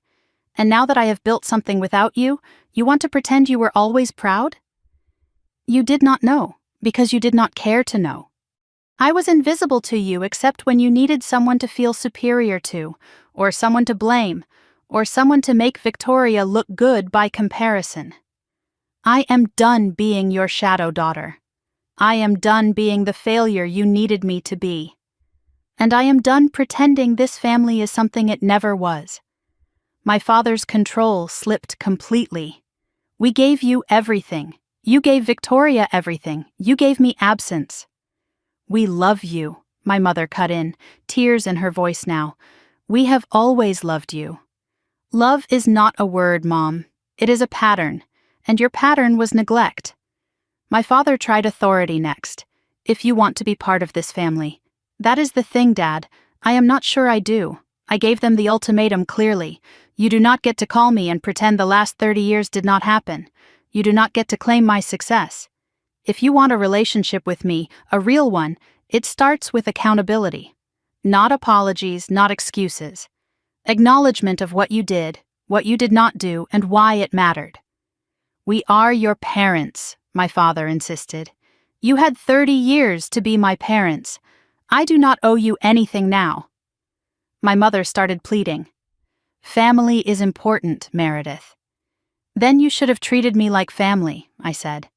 And now that I have built something without you, you want to pretend you were always proud? You did not know, because you did not care to know. I was invisible to you except when you needed someone to feel superior to, or someone to blame, or someone to make Victoria look good by comparison. I am done being your shadow daughter. I am done being the failure you needed me to be. And I am done pretending this family is something it never was. My father's control slipped completely. We gave you everything. You gave Victoria everything. You gave me absence. We love you, my mother cut in, tears in her voice now. We have always loved you. Love is not a word, Mom. It is a pattern, and your pattern was neglect. My father tried authority next. If you want to be part of this family. That is the thing, Dad. I am not sure I do. I gave them the ultimatum clearly. You do not get to call me and pretend the last 30 years did not happen. You do not get to claim my success. If you want a relationship with me, a real one, it starts with accountability. Not apologies, not excuses. Acknowledgement of what you did not do, and why it mattered. We are your parents, my father insisted. You had 30 years to be my parents. I do not owe you anything now. My mother started pleading. Family is important, Meredith. Then you should have treated me like family, I said.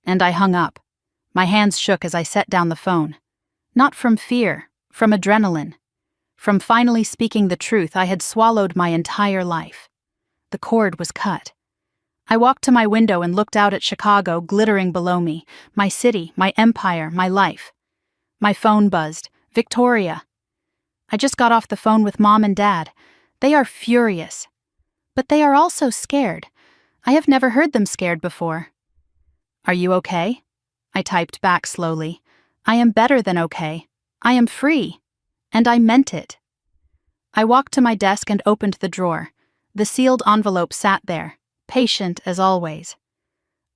And I hung up. My hands shook as I set down the phone. Not from fear, from adrenaline. From finally speaking the truth I had swallowed my entire life. The cord was cut. I walked to my window and looked out at Chicago glittering below me, my city, my empire, my life. My phone buzzed. Victoria. I just got off the phone with Mom and Dad. They are furious. But they are also scared. I have never heard them scared before. Are you okay? I typed back slowly. I am better than okay. I am free. And I meant it. I walked to my desk and opened the drawer. The sealed envelope sat there, patient as always.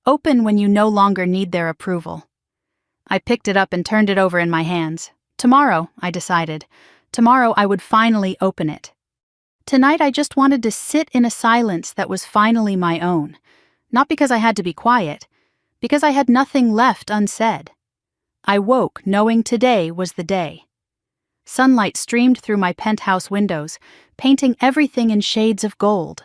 Open when you no longer need their approval. I picked it up and turned it over in my hands. Tomorrow, I decided. Tomorrow I would finally open it. Tonight I just wanted to sit in a silence that was finally my own. Not because I had to be quiet, because I had nothing left unsaid. I woke knowing today was the day. Sunlight streamed through my penthouse windows, painting everything in shades of gold.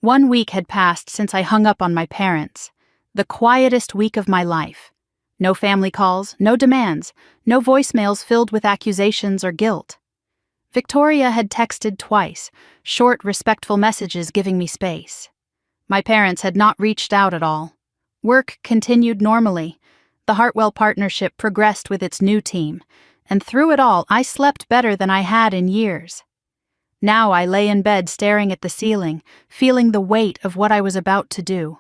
1 week had passed since I hung up on my parents. The quietest week of my life. No family calls, no demands, no voicemails filled with accusations or guilt. Victoria had texted twice, short, respectful messages giving me space. My parents had not reached out at all. Work continued normally. The Hartwell partnership progressed with its new team, and through it all I slept better than I had in years. Now I lay in bed staring at the ceiling, feeling the weight of what I was about to do.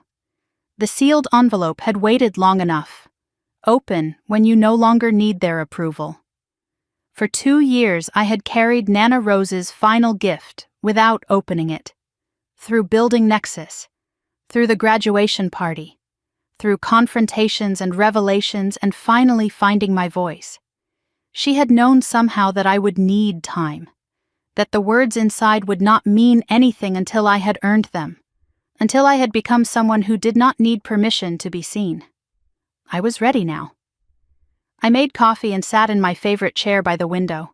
The sealed envelope had waited long enough. Open when you no longer need their approval. For 2 years I had carried Nana Rose's final gift without opening it. Through building Nexus, through the graduation party, through confrontations and revelations and finally finding my voice. She had known somehow that I would need time, that the words inside would not mean anything until I had earned them, until I had become someone who did not need permission to be seen. I was ready now. I made coffee and sat in my favorite chair by the window.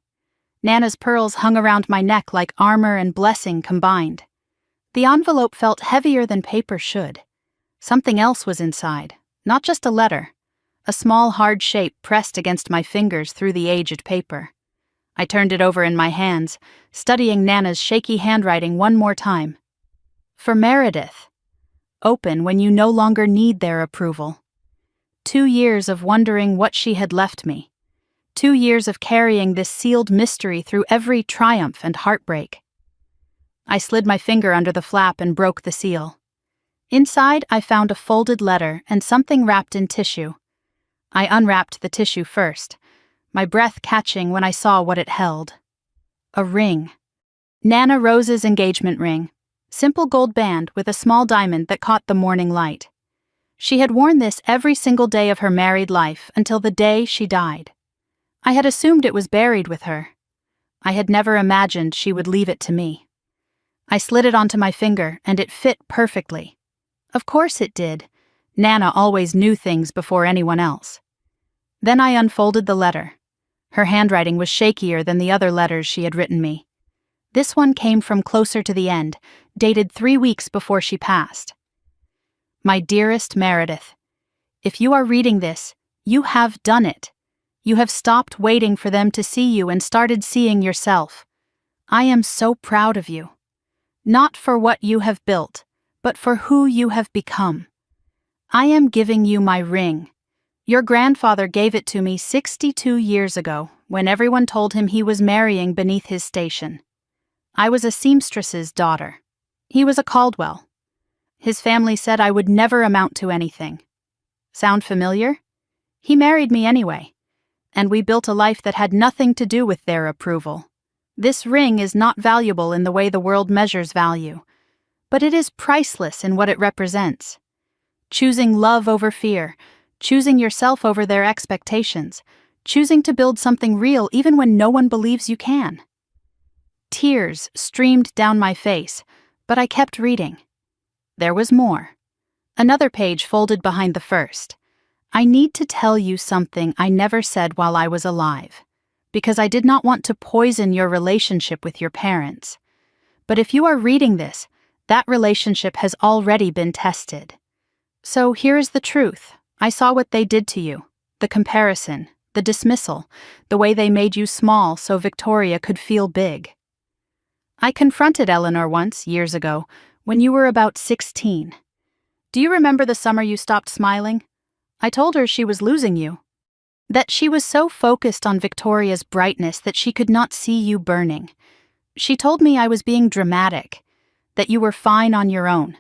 Nana's pearls hung around my neck like armor and blessing combined. The envelope felt heavier than paper should. Something else was inside, not just a letter. A small hard shape pressed against my fingers through the aged paper. I turned it over in my hands, studying Nana's shaky handwriting one more time. For Meredith. Open when you no longer need their approval. 2 years of wondering what she had left me. 2 years of carrying this sealed mystery through every triumph and heartbreak. I slid my finger under the flap and broke the seal. Inside, I found a folded letter and something wrapped in tissue. I unwrapped the tissue first, my breath catching when I saw what it held. A ring. Nana Rose's engagement ring. Simple gold band with a small diamond that caught the morning light. She had worn this every single day of her married life until the day she died. I had assumed it was buried with her. I had never imagined she would leave it to me. I slid it onto my finger, and it fit perfectly. Of course it did. Nana always knew things before anyone else. Then I unfolded the letter. Her handwriting was shakier than the other letters she had written me. This one came from closer to the end, dated 3 weeks before she passed. My dearest Meredith, if you are reading this, you have done it. You have stopped waiting for them to see you and started seeing yourself. I am so proud of you. Not for what you have built, but for who you have become. I am giving you my ring. Your grandfather gave it to me 62 years ago, when everyone told him he was marrying beneath his station. I was a seamstress's daughter. He was a Caldwell. His family said I would never amount to anything. Sound familiar? He married me anyway, and we built a life that had nothing to do with their approval. This ring is not valuable in the way the world measures value, but it is priceless in what it represents. Choosing love over fear, choosing yourself over their expectations, choosing to build something real even when no one believes you can. Tears streamed down my face, but I kept reading. There was more. Another page folded behind the first. I need to tell you something I never said while I was alive, because I did not want to poison your relationship with your parents. But if you are reading this, that relationship has already been tested. So here is the truth. I saw what they did to you. The comparison, the dismissal, the way they made you small so Victoria could feel big. I confronted Eleanor once, years ago, when you were about 16. Do you remember the summer you stopped smiling? I told her she was losing you. That she was so focused on Victoria's brightness that she could not see you burning. She told me I was being dramatic, that you were fine on your own.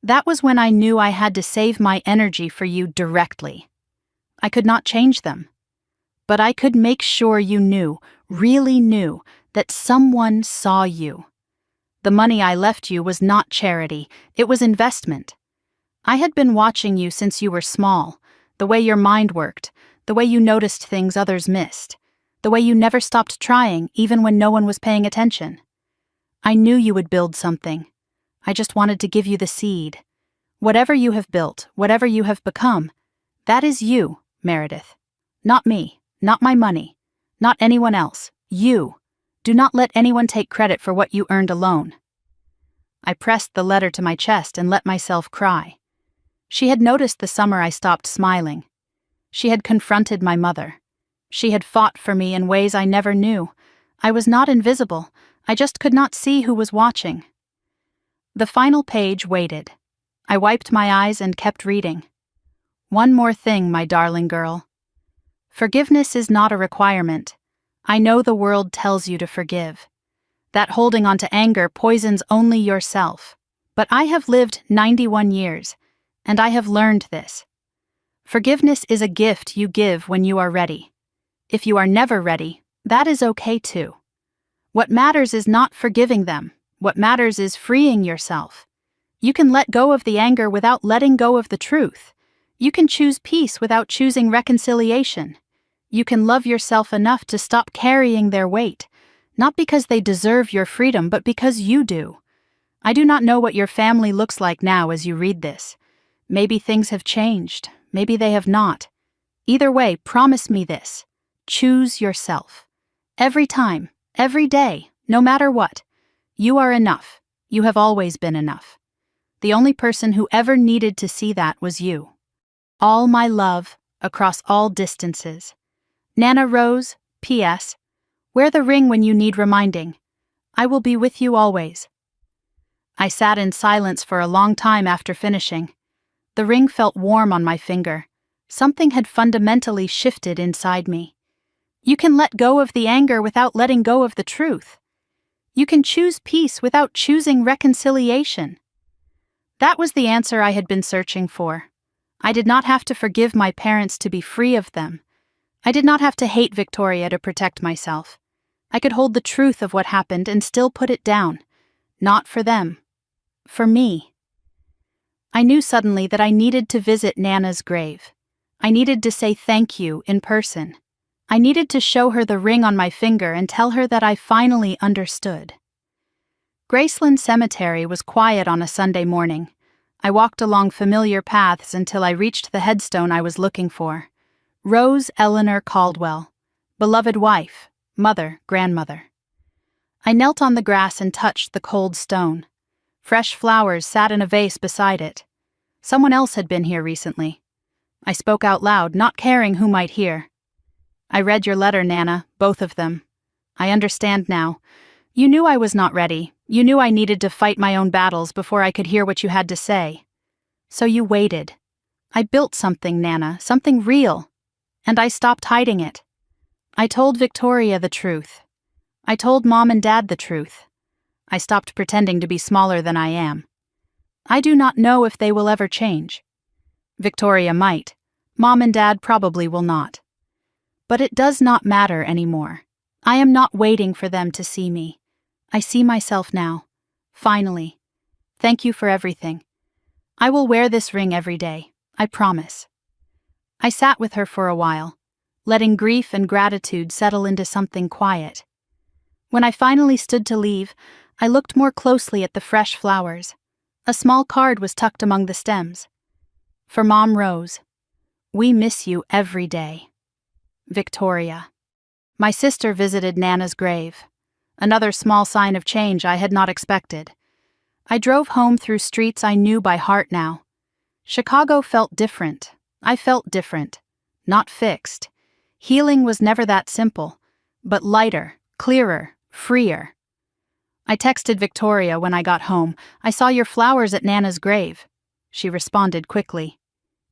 That was when I knew I had to save my energy for you directly. I could not change them. But I could make sure you knew, really knew, that someone saw you. The money I left you was not charity, it was investment. I had been watching you since you were small, the way your mind worked, the way you noticed things others missed, the way you never stopped trying even when no one was paying attention. I knew you would build something. I just wanted to give you the seed. Whatever you have built, whatever you have become, that is you, Meredith. Not me, not my money, not anyone else. You. Do not let anyone take credit for what you earned alone. I pressed the letter to my chest and let myself cry. She had noticed the summer I stopped smiling. She had confronted my mother. She had fought for me in ways I never knew. I was not invisible. I just could not see who was watching. The final page waited. I wiped my eyes and kept reading. One more thing, my darling girl. Forgiveness is not a requirement. I know the world tells you to forgive. That holding on to anger poisons only yourself. But I have lived 91 years, and I have learned this. Forgiveness is a gift you give when you are ready. If you are never ready, that is okay too. What matters is not forgiving them. What matters is freeing yourself. You can let go of the anger without letting go of the truth. You can choose peace without choosing reconciliation. You can love yourself enough to stop carrying their weight, not because they deserve your freedom, but because you do. I do not know what your family looks like now as you read this. Maybe things have changed. Maybe they have not. Either way, promise me this. Choose yourself. Every time, every day, no matter what. You are enough. You have always been enough. The only person who ever needed to see that was you. All my love, across all distances. Nana Rose, P.S. Wear the ring when you need reminding. I will be with you always. I sat in silence for a long time after finishing. The ring felt warm on my finger. Something had fundamentally shifted inside me. You can let go of the anger without letting go of the truth. You can choose peace without choosing reconciliation. That was the answer I had been searching for. I did not have to forgive my parents to be free of them. I did not have to hate Victoria to protect myself. I could hold the truth of what happened and still put it down. Not for them. For me. I knew suddenly that I needed to visit Nana's grave. I needed to say thank you in person. I needed to show her the ring on my finger and tell her that I finally understood. Graceland Cemetery was quiet on a Sunday morning. I walked along familiar paths until I reached the headstone I was looking for. Rose Eleanor Caldwell, beloved wife, mother, grandmother. I knelt on the grass and touched the cold stone. Fresh flowers sat in a vase beside it. Someone else had been here recently. I spoke out loud, not caring who might hear. I read your letter, Nana, both of them. I understand now. You knew I was not ready. You knew I needed to fight my own battles before I could hear what you had to say. So you waited. I built something, Nana, something real. And I stopped hiding it. I told Victoria the truth. I told Mom and Dad the truth. I stopped pretending to be smaller than I am. I do not know if they will ever change. Victoria might. Mom and Dad probably will not. But it does not matter anymore. I am not waiting for them to see me. I see myself now. Finally. Thank you for everything. I will wear this ring every day. I promise. I sat with her for a while, letting grief and gratitude settle into something quiet. When I finally stood to leave, I looked more closely at the fresh flowers. A small card was tucked among the stems. For Mom Rose. We miss you every day. Victoria. My sister visited Nana's grave. Another small sign of change I had not expected. I drove home through streets I knew by heart now. Chicago felt different. I felt different. Not fixed. Healing was never that simple, but lighter, clearer, freer. I texted Victoria when I got home. I saw your flowers at Nana's grave. She responded quickly.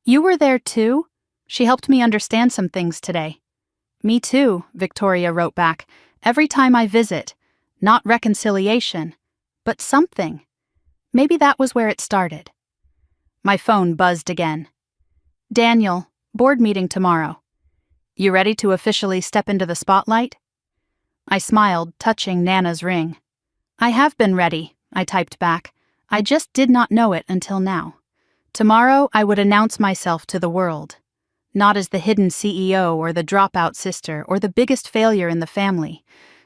You were there too? She helped me understand some things today. Me too, Victoria wrote back. Every time I visit, not reconciliation, but something. Maybe that was where it started. My phone buzzed again. Daniel, board meeting tomorrow. You ready to officially step into the spotlight? I smiled, touching Nana's ring. I have been ready, I typed back. I just did not know it until now. Tomorrow I would announce myself to the world. Not as the hidden CEO or the dropout sister or the biggest failure in the family.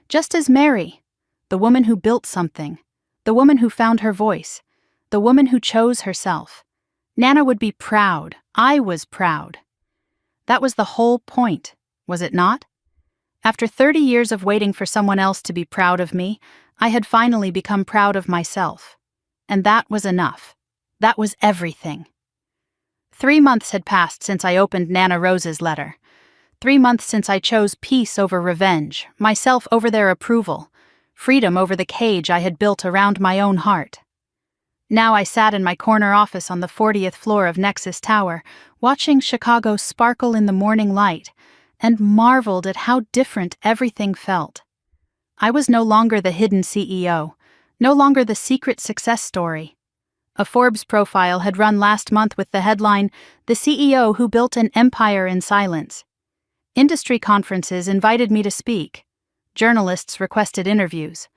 Just as Mary, the woman who built something, the woman who found her voice, the woman who chose herself. Nana would be proud. I was proud. That was the whole point, was it not? After 30 years of waiting for someone else to be proud of me, I had finally become proud of myself. And that was enough. That was everything. 3 months had passed since I opened Nana Rose's letter. 3 months since I chose peace over revenge, myself over their approval, freedom over the cage I had built around my own heart. Now I sat in my corner office on the 40th floor of Nexus Tower, watching Chicago sparkle in the morning light, and marveled at how different everything felt. I was no longer the hidden CEO, no longer the secret success story. A Forbes profile had run last month with the headline, "The CEO Who Built an Empire in Silence." Industry conferences invited me to speak. Journalists requested interviews.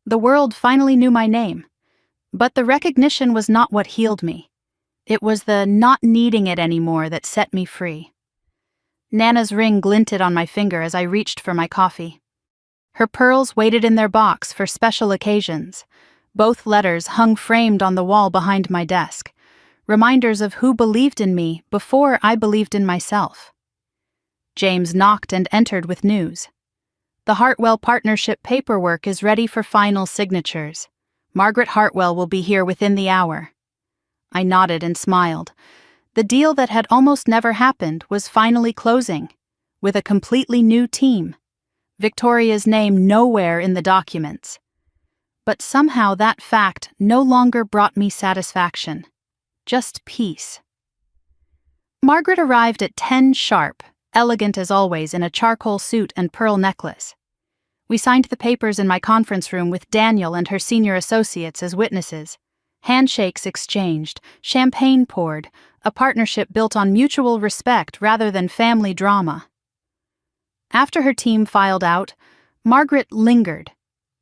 The world finally knew my name. But the recognition was not what healed me. It was the not needing it anymore that set me free. Nana's ring glinted on my finger as I reached for my coffee. Her pearls waited in their box for special occasions. Both letters hung framed on the wall behind my desk, reminders of who believed in me before I believed in myself. James knocked and entered with news. The Hartwell Partnership paperwork is ready for final signatures. Margaret Hartwell will be here within the hour. I nodded and smiled. The deal that had almost never happened was finally closing, with a completely new team. Victoria's name nowhere in the documents. But somehow that fact no longer brought me satisfaction, just peace. Margaret arrived at 10 sharp, elegant as always in a charcoal suit and pearl necklace. We signed the papers in my conference room with Daniel and her senior associates as witnesses. Handshakes exchanged, champagne poured, a partnership built on mutual respect rather than family drama. After her team filed out, Margaret lingered.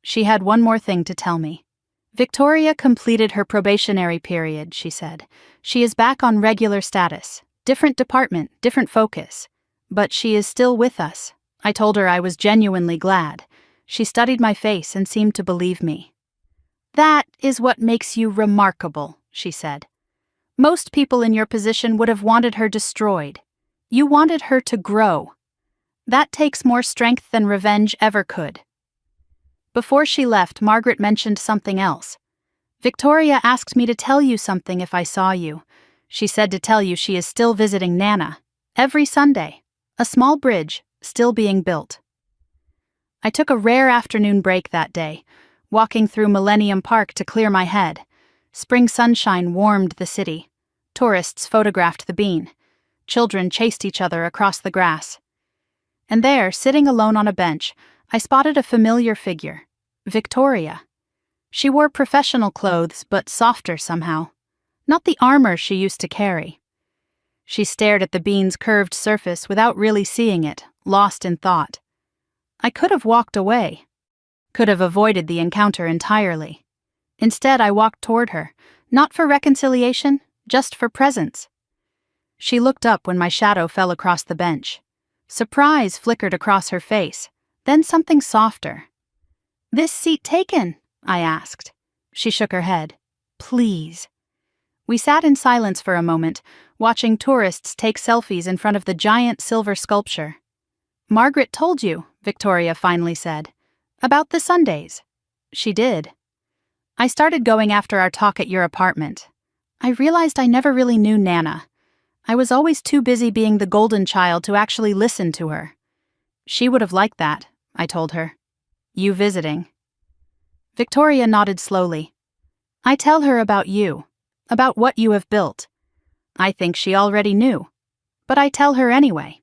She had one more thing to tell me. Victoria completed her probationary period, she said. She is back on regular status. Different department, different focus. But she is still with us. I told her I was genuinely glad. She studied my face and seemed to believe me. That is what makes you remarkable, she said. Most people in your position would have wanted her destroyed. You wanted her to grow. That takes more strength than revenge ever could. Before she left, Margaret mentioned something else. Victoria asked me to tell you something if I saw you. She said to tell you she is still visiting Nana. Every Sunday. A small bridge, still being built. I took a rare afternoon break that day, walking through Millennium Park to clear my head. Spring sunshine warmed the city. Tourists photographed the bean. Children chased each other across the grass. And there, sitting alone on a bench, I spotted a familiar figure, Victoria. She wore professional clothes, but softer somehow. Not the armor she used to carry. She stared at the bean's curved surface without really seeing it, lost in thought. I could have walked away. Could have avoided the encounter entirely. Instead, I walked toward her, not for reconciliation, just for presence. She looked up when my shadow fell across the bench. Surprise flickered across her face, then something softer. "This seat taken?" I asked. She shook her head. "Please." We sat in silence for a moment, watching tourists take selfies in front of the giant silver sculpture. "Margaret told you," Victoria finally said. "About the Sundays." She did. "I started going after our talk at your apartment. I realized I never really knew Nana. I was always too busy being the golden child to actually listen to her." "She would have liked that," I told her. "You visiting." Victoria nodded slowly. "I tell her about you, about what you have built. I think she already knew, but I tell her anyway."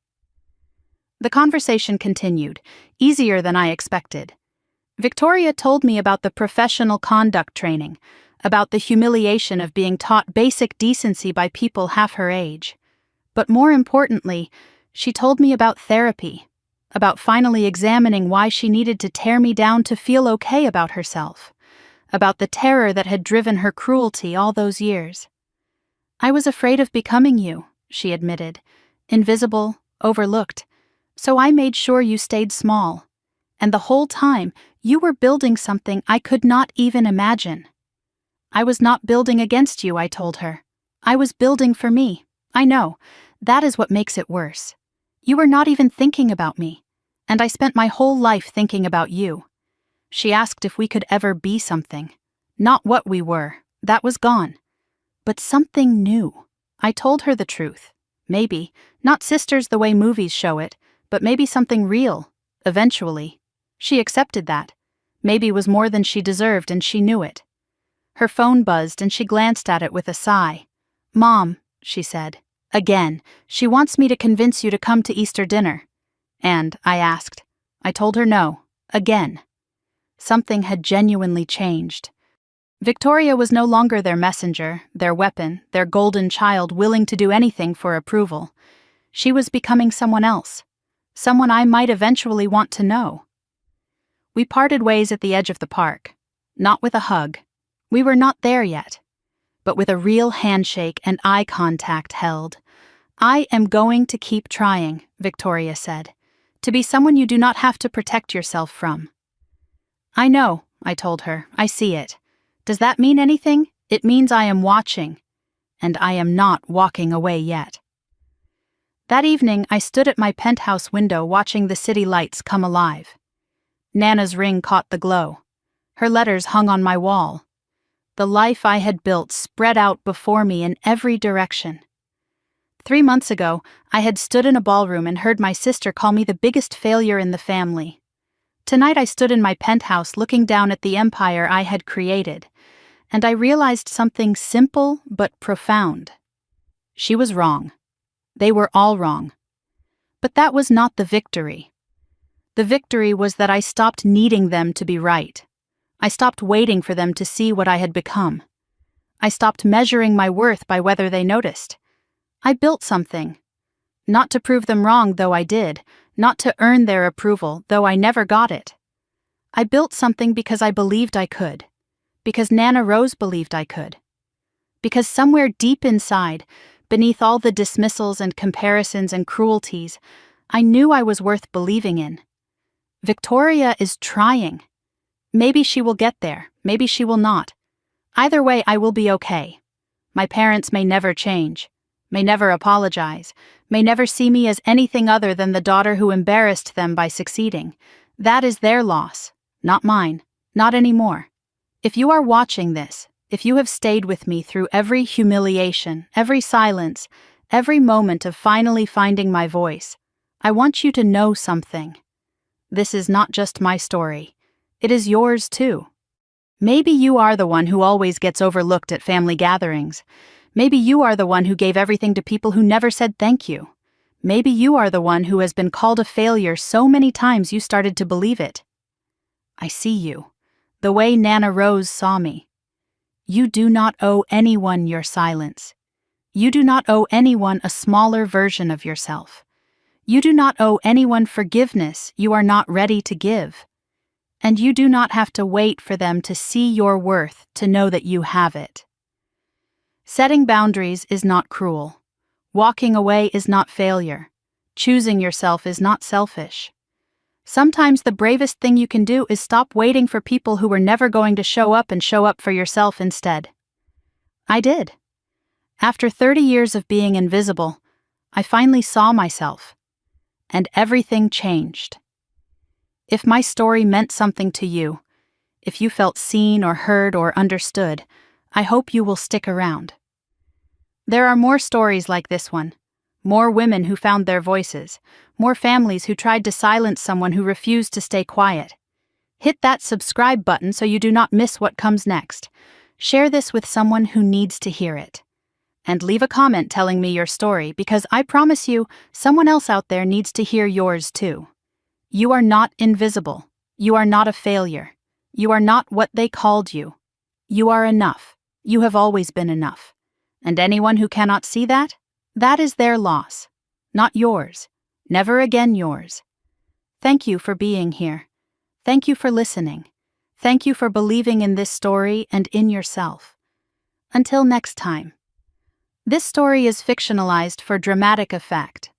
The conversation continued, easier than I expected. Victoria told me about the professional conduct training, about the humiliation of being taught basic decency by people half her age. But more importantly, she told me about therapy, about finally examining why she needed to tear me down to feel okay about herself, about the terror that had driven her cruelty all those years. "I was afraid of becoming you," she admitted, "invisible, overlooked. So I made sure you stayed small. And the whole time, you were building something I could not even imagine." "I was not building against you," I told her. "I was building for me. I know. That is what makes it worse. You were not even thinking about me. And I spent my whole life thinking about you." She asked if we could ever be something. Not what we were. That was gone. But something new. I told her the truth. Maybe, not sisters the way movies show it, but maybe something real, eventually. She accepted that. Maybe was more than she deserved and she knew it. Her phone buzzed and she glanced at it with a sigh. "Mom," she said. "Again, she wants me to convince you to come to Easter dinner." And, I asked. I told her no. Again. Something had genuinely changed. Victoria was no longer their messenger, their weapon, their golden child willing to do anything for approval. She was becoming someone else. Someone I might eventually want to know. We parted ways at the edge of the park. Not with a hug. We were not there yet. But with a real handshake and eye contact held. "I am going to keep trying," Victoria said. "To be someone you do not have to protect yourself from." "I know," I told her. "I see it. Does that mean anything? It means I am watching. And I am not walking away yet." That evening, I stood at my penthouse window watching the city lights come alive. Nana's ring caught the glow. Her letters hung on my wall. The life I had built spread out before me in every direction. 3 months ago, I had stood in a ballroom and heard my sister call me the biggest failure in the family. Tonight I stood in my penthouse looking down at the empire I had created, and I realized something simple but profound. She was wrong. They were all wrong. But that was not the victory. The victory was that I stopped needing them to be right. I stopped waiting for them to see what I had become. I stopped measuring my worth by whether they noticed. I built something. Not to prove them wrong, though I did, not to earn their approval, though I never got it. I built something because I believed I could. Because Nana Rose believed I could. Because somewhere deep inside, beneath all the dismissals and comparisons and cruelties, I knew I was worth believing in. Victoria is trying. Maybe she will get there, maybe she will not. Either way, I will be okay. My parents may never change, may never apologize, may never see me as anything other than the daughter who embarrassed them by succeeding. That is their loss, not mine, not anymore. If you are watching this, if you have stayed with me through every humiliation, every silence, every moment of finally finding my voice, I want you to know something. This is not just my story. It is yours too. Maybe you are the one who always gets overlooked at family gatherings. Maybe you are the one who gave everything to people who never said thank you. Maybe you are the one who has been called a failure so many times you started to believe it. I see you, the way Nana Rose saw me. You do not owe anyone your silence. You do not owe anyone a smaller version of yourself. You do not owe anyone forgiveness you are not ready to give. And you do not have to wait for them to see your worth to know that you have it. Setting boundaries is not cruel. Walking away is not failure. Choosing yourself is not selfish. Sometimes the bravest thing you can do is stop waiting for people who were never going to show up and show up for yourself instead. I did. After 30 years of being invisible, I finally saw myself, and everything changed. If my story meant something to you, if you felt seen or heard or understood, I hope you will stick around. There are more stories like this one, more women who found their voices, more families who tried to silence someone who refused to stay quiet. Hit that subscribe button so you do not miss what comes next. Share this with someone who needs to hear it. And leave a comment telling me your story, because I promise you, someone else out there needs to hear yours too. You are not invisible. You are not a failure. You are not what they called you. You are enough. You have always been enough. And anyone who cannot see that, that is their loss, not yours. Never again yours. Thank you for being here. Thank you for listening. Thank you for believing in this story and in yourself. Until next time. This story is fictionalized for dramatic effect.